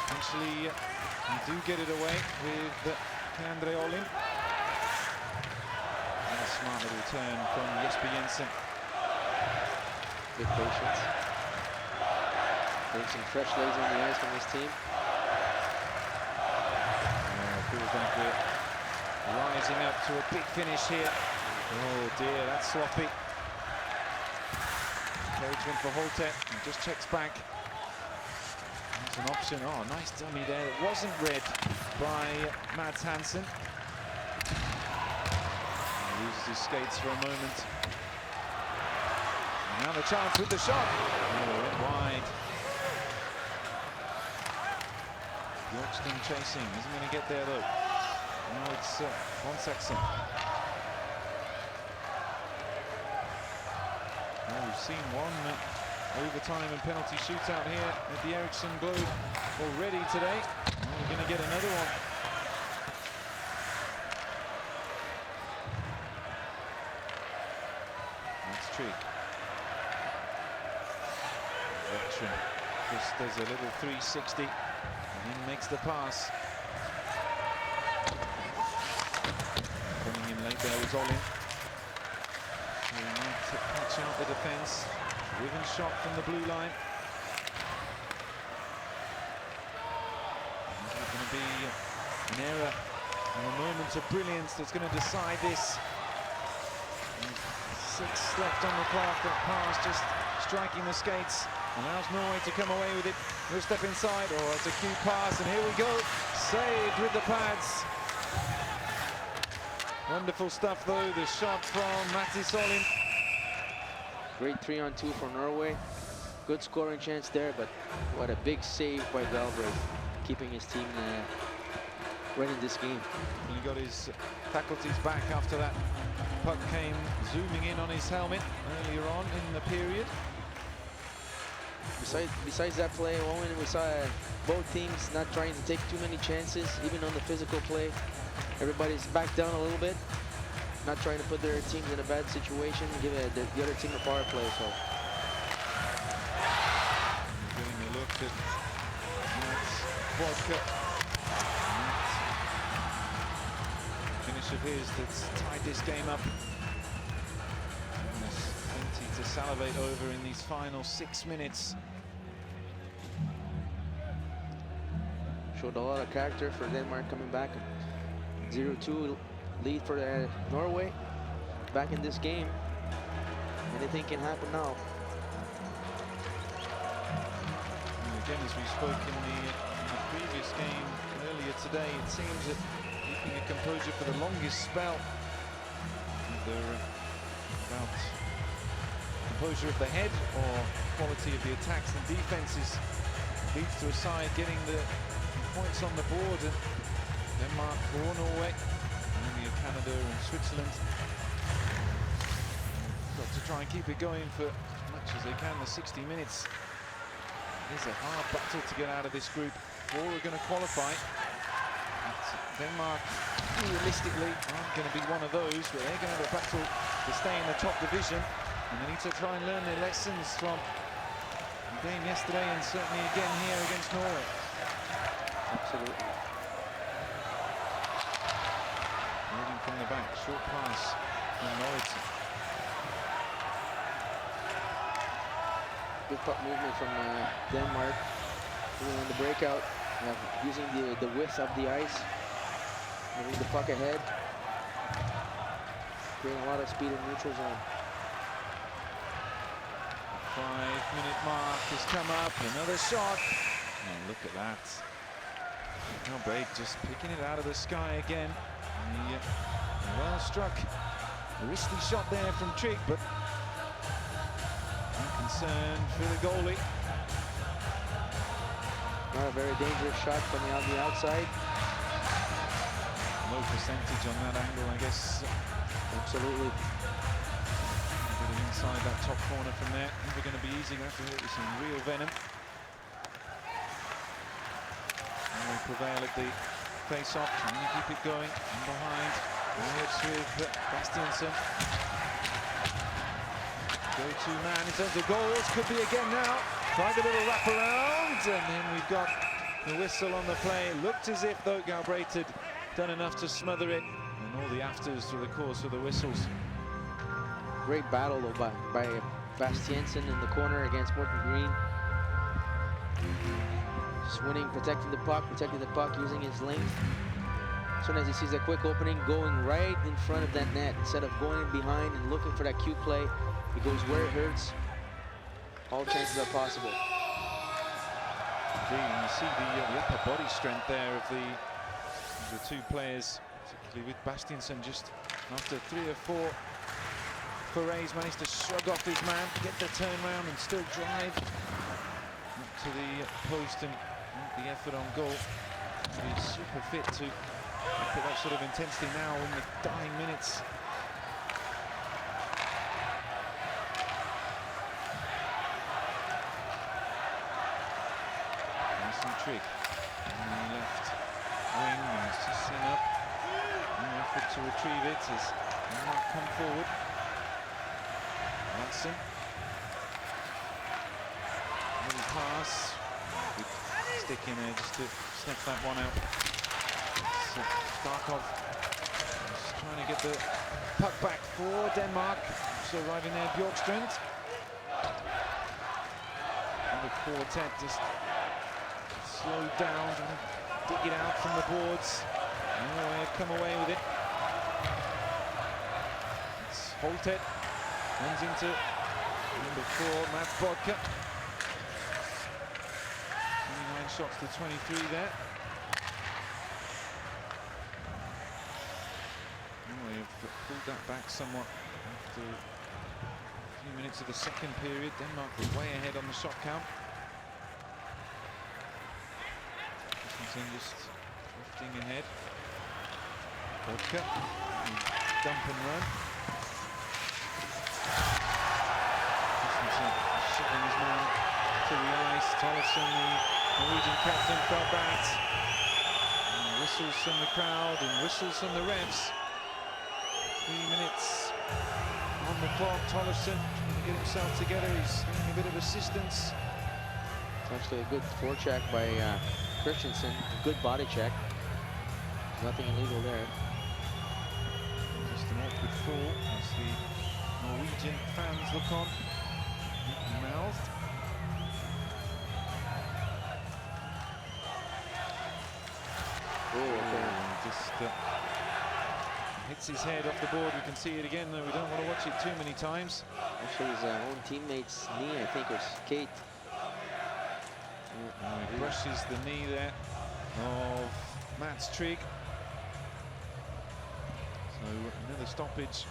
Eventually, they do get it away with Andre Olin. And a smart little turn from Jesper Jensen. Good patience. Getting some fresh legs on the ice from this team. Rising up to a big finish here. Oh dear, that's sloppy. Encouragement for Holte. He just checks back. That's an option. Oh, nice dummy there. It wasn't read by Mads Hansen. He loses his skates for a moment. And now the chance with the shot. Oh, went wide. Bjorkström chasing. Isn't going to get there though. Now it's Von Saxon. Well, we've seen one overtime and penalty shootout here at the Ericsson Globe already today. Well, we're going to get another one. That's true. Veteran just does a little 360 and then makes the pass. Late there was Olin. So he might catch out the defence. Driven shot from the blue line. Is it going to be an error and a moment of brilliance that's going to decide this? And 6 left on the clock. That pass just striking the skates. Allows Norway to come away with it. He'll step inside. Oh, it's a cute pass, and here we go. Saved with the pads. Wonderful stuff though, the shot from Mattis Olin. Great 3-on-2 for Norway. Good scoring chance there, but what a big save by Galbraith, keeping his team winning this game. He got his faculties back after that puck came zooming in on his helmet earlier on in the period. Besides that play, Owen, we saw both teams not trying to take too many chances, even on the physical play. Everybody's backed down a little bit, not trying to put their teams in a bad situation, give the other team a power play. So getting a look at Matt's vodka. Finish of his that's tied this game up. And there's plenty to salivate over in these final 6 minutes. showed a lot of character for Denmark coming back. 0-2 lead for Norway back in this game. Anything can happen now. And again, as we spoke in the previous game earlier today, it seems that keeping a composure for the longest spell, either about composure of the head or quality of the attacks and defenses, leads to a side getting the points on the board. And Denmark or Norway, and then you have Canada and Switzerland. Got to try and keep it going for as much as they can. The 60 minutes is a hard battle to get out of this group. 4 are going to qualify. But Denmark, realistically, aren't going to be one of those, but they're going to have a battle to stay in the top division. And they need to try and learn their lessons from the game yesterday and certainly again here against Norway. Absolutely. Moving from the back, short pass from Norway. Good puck movement from Denmark. Moving on the breakout, using the width of the ice, moving the puck ahead, creating a lot of speed in neutral zone. 5-minute mark has come up. Another shot. Oh, look at that. Galbraith just picking it out of the sky again. Well struck. A risky shot there from Trick, but no concern for the goalie. Not a very dangerous shot coming on the outside. Low percentage on that angle, I guess. Absolutely. Getting inside that top corner from there. Never going to be easy. Going to have to hit with some real venom. And they prevail at the face-off. Trying to keep it going. And behind. Works with Bastiansen. Go-to man in terms of goals. Could be again now. Tried a little wrap around. And then we've got the whistle on the play. Looked as if, though, Galbraith had done enough to smother it. And all the afters through the course of the whistles. Great battle, though, by Bastiansen in the corner against Morton Green. Just winning, protecting the puck, using his length. As soon as he sees a quick opening, going right in front of that net. Instead of going behind and looking for that cue play, he goes where it hurts. All chances are possible. Indeed, and you see the upper body strength there of the two players, particularly with Bastiansen just after 3 or 4 forays managed to shrug off his man, get the turn round and still drive up to the post and the effort on goal. He's super fit to put that sort of intensity now in the dying minutes. Trick on the left wing, and it's just seen up. No effort to retrieve it as Denmark come forward. Watson. Little pass. Good stick in there just to snuff that one out. Starkov just trying to get the puck back for Denmark. Also arriving there, Bjorkstrand. And the quartet just slowed down, dig it out from the boards. Norway have come away with it. It's Holtet, runs into number 4, Matt Bodka. 29 shots to 23 there. Norway have pulled that back somewhat after a few minutes of the second period. Denmark was way ahead on the shot count. Just drifting ahead. Vodka. Dump and run. Shoving his man to the ice. Tollefson, the Norwegian captain, fell back. And whistles from the crowd and whistles from the refs. 3 minutes on the clock. Tollefson trying to get himself together. He's getting a bit of assistance. It's actually a good forecheck by Christensen, good body check. Nothing illegal there. Just an awkward fall as the Norwegian fans look on, mouthed. Just hits his head off the board. We can see it again, though we don't want to watch it too many times. Actually, his own teammate's knee, I think, was Kate. He brushes the knee there of Mats Trigg. So another stoppage,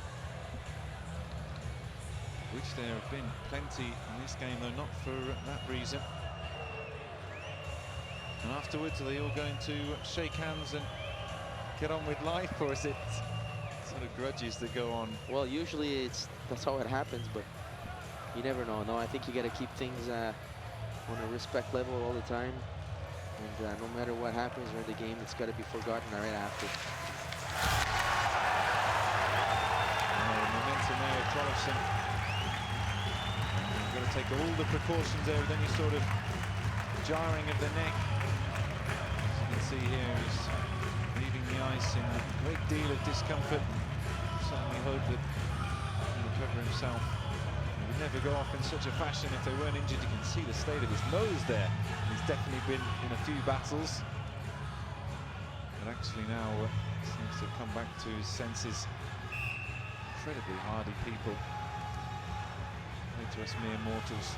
which there have been plenty in this game, though not for that reason. And afterwards, are they all going to shake hands and get on with life, or is it sort of grudges that go on? Well, usually that's how it happens, but you never know. No, I think you got to keep things on a respect level all the time, and no matter what happens during the game, it's got to be forgotten right after. Momentum there of Tollefson. You've got to take all the precautions there with any sort of jarring of the neck. As you can see here, he's leaving the ice in a great deal of discomfort. Certainly hope that he'll recover himself. He would never go off in such a fashion if they weren't injured. You can see the state of his nose there. He's definitely been in a few battles. But actually now seems to have come back to his senses. Incredibly hardy people. To us mere mortals.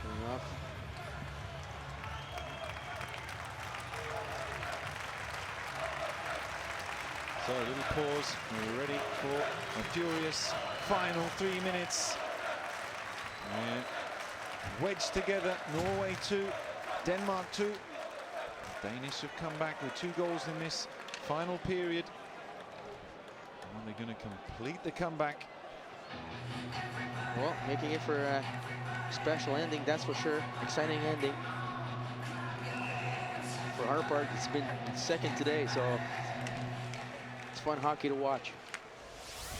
Going off. So a little pause. We're ready for a furious final 3 minutes. And wedged together, Norway 2, Denmark 2. The Danish have come back with 2 goals in this final period. Are they going to complete the comeback? Well, making it for a special ending, that's for sure. Exciting ending. For our part, it's been second today, so it's fun hockey to watch.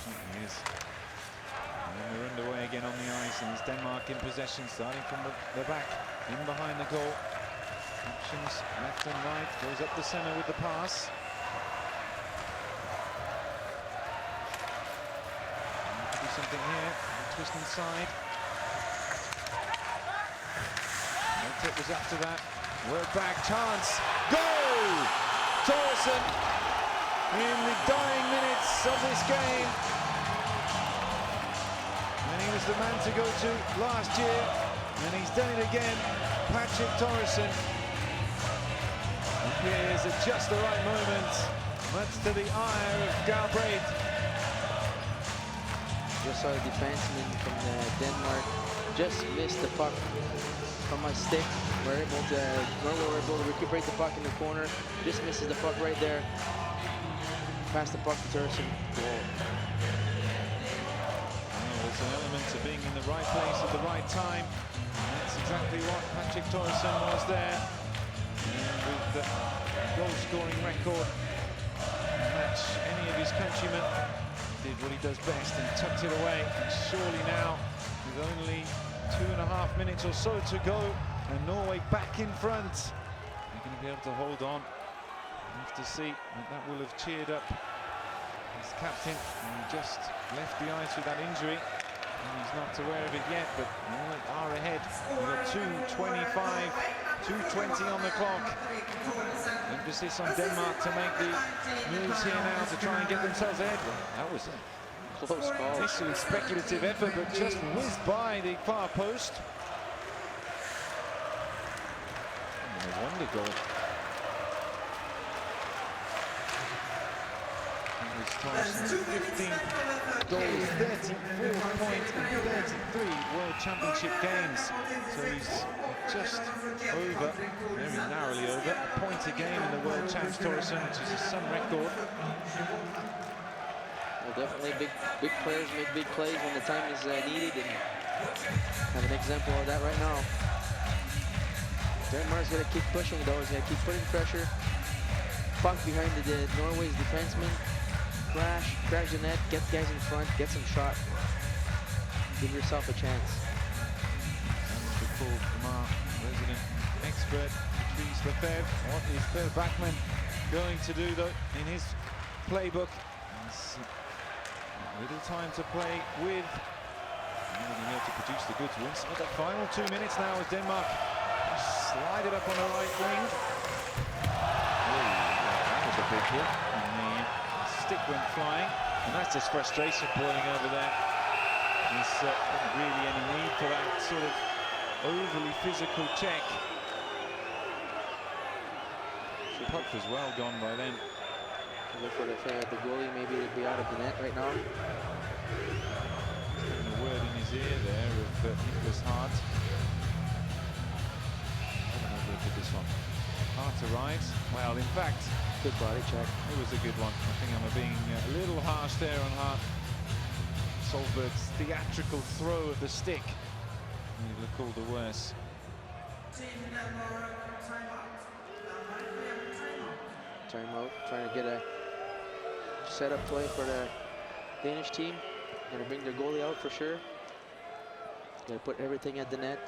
It is. And we're underway again on the ice, and it's Denmark in possession, starting from the back, in behind the goal. Options left and right, goes up the center with the pass. Something here, twist inside. No tip was after that. Work back, chance, goal! Thoresen in the dying minutes of this game. And he was the man to go to last year, and he's done it again. Patrick Thoresen appears at just the right moment, much to the ire of Galbraith. Just saw the defenseman from Denmark just missed the puck from my stick. We're able to, Norway were able to recuperate the puck in the corner. Just misses the puck right there. Pass the puck to Thoresen. Goal. Well, there's an element of being in the right place at the right time. And that's exactly what Patrick Thoresen was there. And with the goal-scoring record, match any of his countrymen. Did what he does best and tucked it away. And surely now, with only 2.5 minutes or so to go, and Norway back in front, they're going to be able to hold on. We'll have to see. That will have cheered up his captain, and he just left the ice with that injury. And he's not aware of it yet, but Norway are ahead. We've got 2:25, 2:20 on the clock. Emphasis on Denmark to make the moves here now to try and get themselves ahead. That was a Close call. initially speculative effort, but just whizzed by the far post. And a wonder goal. Thoresen, 15 goals, 34 points in 33 World Championship games. So he's just over, very narrowly over, a point a game in the World Champs, Thoresen, which is a Sun record. Well, definitely big players make big plays when the time is needed, and have an example of that right now. Denmark's got to keep pushing though. He's got to keep putting pressure. Puck behind the Norway's defenseman. Crash the net, get guys in front, get some shot. Give yourself a chance. And the call from our resident expert, Patrice Lefebvre. What is Phil Backman going to do though in his playbook? There's a little time to play with. And being able to produce the goods once. But the final 2 minutes now as Denmark slide it up on the right wing. Oh, that was a big hit. And the stick went flying, and that's just frustration boiling over there. There's not really any need for that sort of overly physical check. The puck was well gone by then. Look for the goalie, maybe to be out of the net right now. Having a word in his ear there of Nicholas Hart. Have a look at this one. Hart arrives. Well, in fact, good body check. It was a good one. I think I'm being a little harsh there on Hart. Solberg's theatrical throw of the stick made it look all the worse. Timeout, trying to get a setup play for the Danish team. Gonna bring their goalie out for sure. Gonna put everything at the net.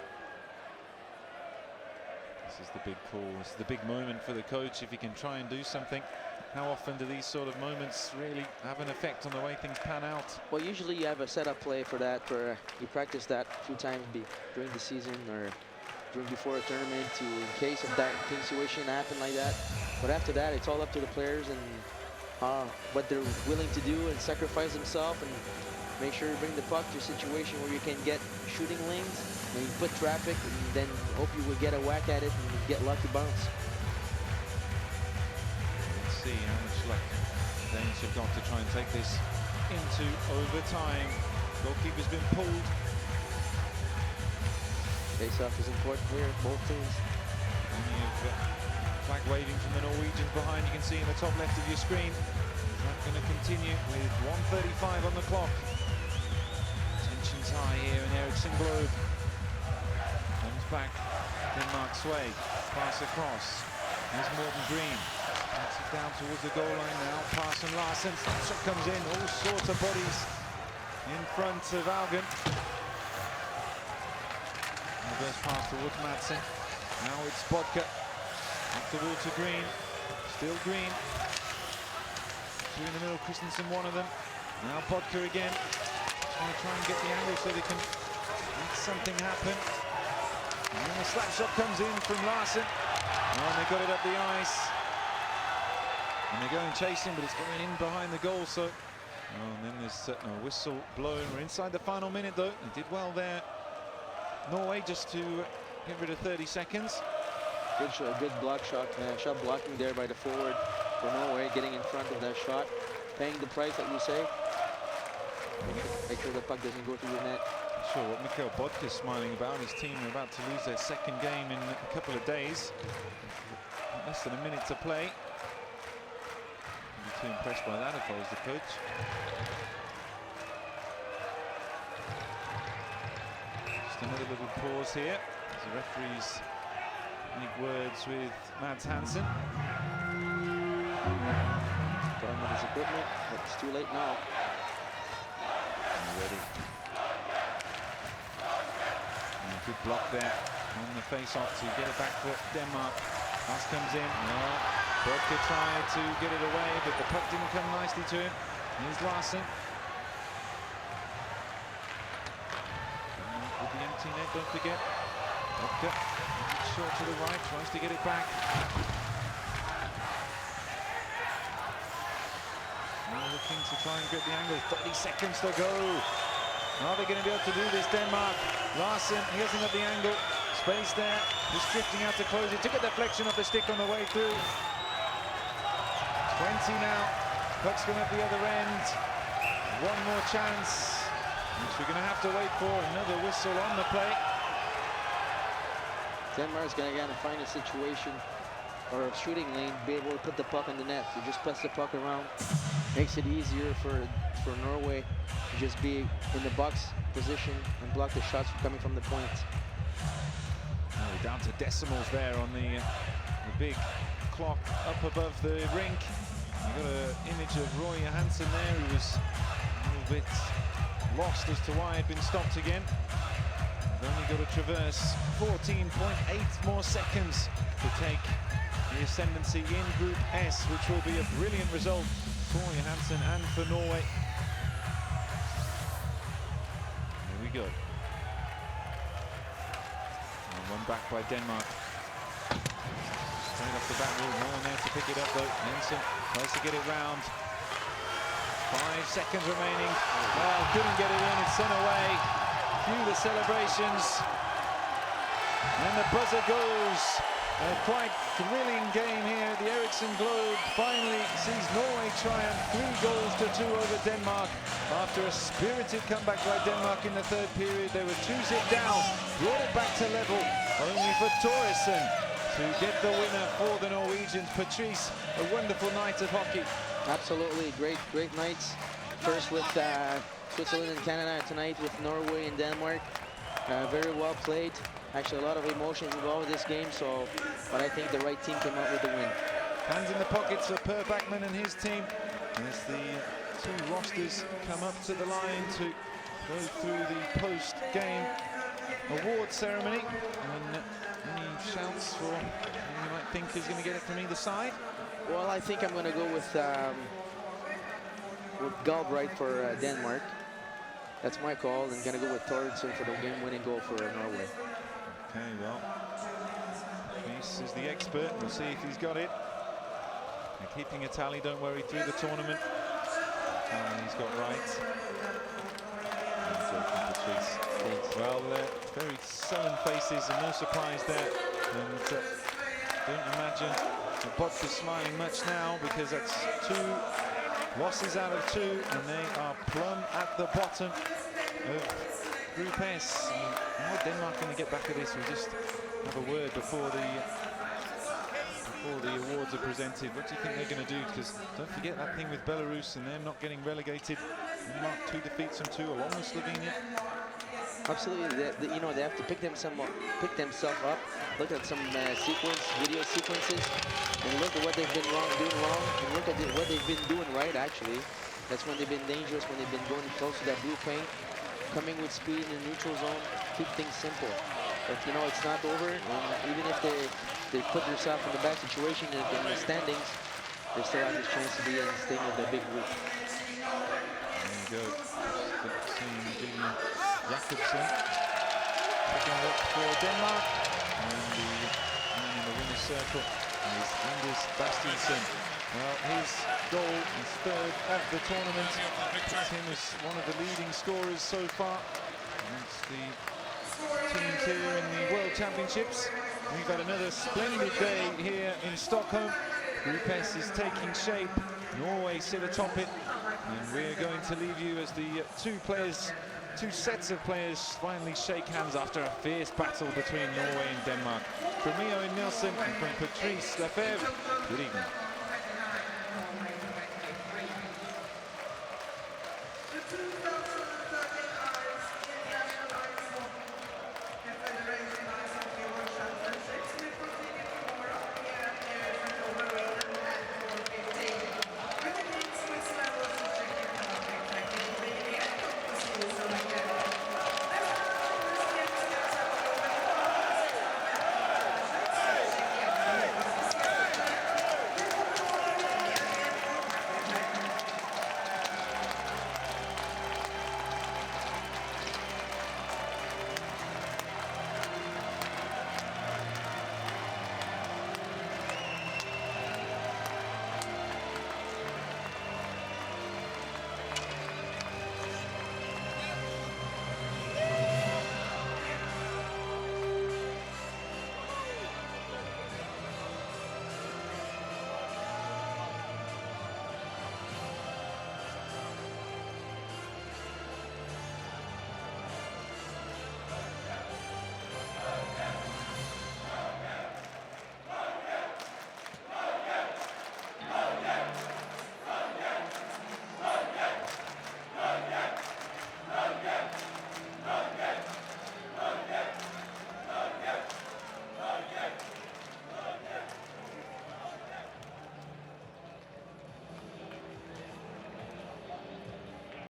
This is the big call. This is the big moment for the coach if he can try and do something. how often do these sort of moments really have an effect on the way things pan out? Well, usually you have a setup play for that, where you practice that a few times during the season or before a tournament, in case of that situation happen like that. But after that, it's all up to the players and what they're willing to do and sacrifice themselves and make sure you bring the puck to a situation where you can get shooting lanes and you put traffic and then hope you will get a whack at it and get lucky bounce. Let's see how much luck Danes have got to try and take this into overtime. Goalkeeper's been pulled. Face-off is important here, both teams. And you've flag waving from the Norwegians behind, you can see in the top left of your screen. Is that going to continue with 1:35 on the clock? Tensions high here in Ericsson Globe. Comes back, Denmark's way, pass across. Here's Morten Green. Takes it down towards the goal line now. Pass and Larsen. Shot comes in. All sorts of bodies in front of Augen. Reverse pass towards Madsen. Now it's Bodka. Up the wall to Green. Still Green. Two in the middle. Christensen, one of them. Now Bodka again. Trying to get the angle so they can make something happen. And then the slap shot comes in from Larsen. Oh, and they got it up the ice. And they're going chasing, but it's going in behind the goal. So, and then there's a whistle blown. We're inside the final minute, though. They did well there. Norway just to get rid of 30 seconds. Good block shot blocking there by the forward for Norway, getting in front of that shot, paying the price that you say. Make sure the puck doesn't go through the net. Sure what Mikhail Bodka's smiling about. His team are about to lose their second game in a couple of days. Less than a minute to play. I'd be too impressed by that if I was the coach. Just another little pause here as the referees make words with Mads Hansen. Done with his equipment, but it's too late now. Ready. Good block there on the face-off to get it back for Denmark. Pass comes in. Bodka tried to get it away, but the puck didn't come nicely to him. Here's Larsen. With the empty net, don't forget. Bodka, short to the right, tries to get it back. Now looking to try and grip the angle. 30 seconds to go. Are they going to be able to do this, Denmark? Larsen, he hasn't got the angle. Space there. He's drifting out to close it. Took a deflection off the stick on the way through. 20 now. Puck's going up the other end. One more chance, which we're going to have to wait for. Another whistle on the play. Denmark's going to again find a situation or a shooting lane, be able to put the puck on the net. So just pass the puck around. Makes it easier for Norway to just be in the box position and block the shots coming from the point. Now we're down to decimals there on the big clock up above the rink. You've got an image of Roy Johansson there, who was a little bit lost as to why he'd been stopped again. They've only got to traverse 14.8 more seconds to take the ascendancy in Group S, which will be a brilliant result for Johansson and for Norway. Here we go. And one back by Denmark. Straight off the back wall, no one there to pick it up though. Jensen tries to get it round. 5 seconds remaining. Oh, couldn't get it in, it's sent away. Cue the celebrations. And the buzzer goes. A quite thrilling game here. The Ericsson Globe finally sees Norway triumph 3-2 over Denmark after a spirited comeback by Denmark in the third period. They were 2-0 down, brought it back to level, only for Thoresen to get the winner for the Norwegians. Patrice, a wonderful night of hockey. Absolutely, great nights. First with Switzerland and Canada, tonight with Norway and Denmark. Very well played. Actually, a lot of emotions involved with this game, but I think the right team came out with the win. Hands in the pockets of Per Bachmann and his team as the two rosters come up to the line to go through the post-game award ceremony. And any shouts for anything like think is going to get it from either side? Well, I think I'm going to go with Galbraith for Denmark. That's my call. I'm going to go with Torrensen for the game-winning goal for Norway. Okay, well, Patrice is the expert. We'll see if he's got it. They're keeping a tally, don't worry, through the tournament. He's got right. Patrice. Well, very sullen faces and no surprise there. And don't imagine the box is smiling much now, because that's 2 losses out of 2, and they are plumb at the bottom of Group S. How are Denmark going to get back at this? We'll just have a word before the awards are presented. What do you think they're going to do? Because don't forget that thing with Belarus and them not getting relegated. Denmark 2 defeats from 2 along with Slovenia. Absolutely, you know, they have to pick themselves up, look at some video sequences, and look at what they've been doing wrong, and look at what they've been doing right, actually. That's when they've been dangerous, when they've been going close to that blue paint, coming with speed in the neutral zone, keep things simple. But, you know, it's not over, and even if they put themselves in the bad situation in the standings, they still have this chance to be in staying with the big group. There you go. Jakobsen picking up for Denmark, and the man in the winner's circle is Anders Bastiansen. Well, his goal is 3rd of the tournament. Puts him as one of the leading scorers so far amongst the teams here in the World Championships. We've had another splendid day here in Stockholm. Group S is taking shape. Norway sit atop it, and we're going to leave you as the 2 sets of players finally shake hands after a fierce battle between Norway and Denmark. From me, Owen Nilsson, and from Patrice Lefebvre, good evening.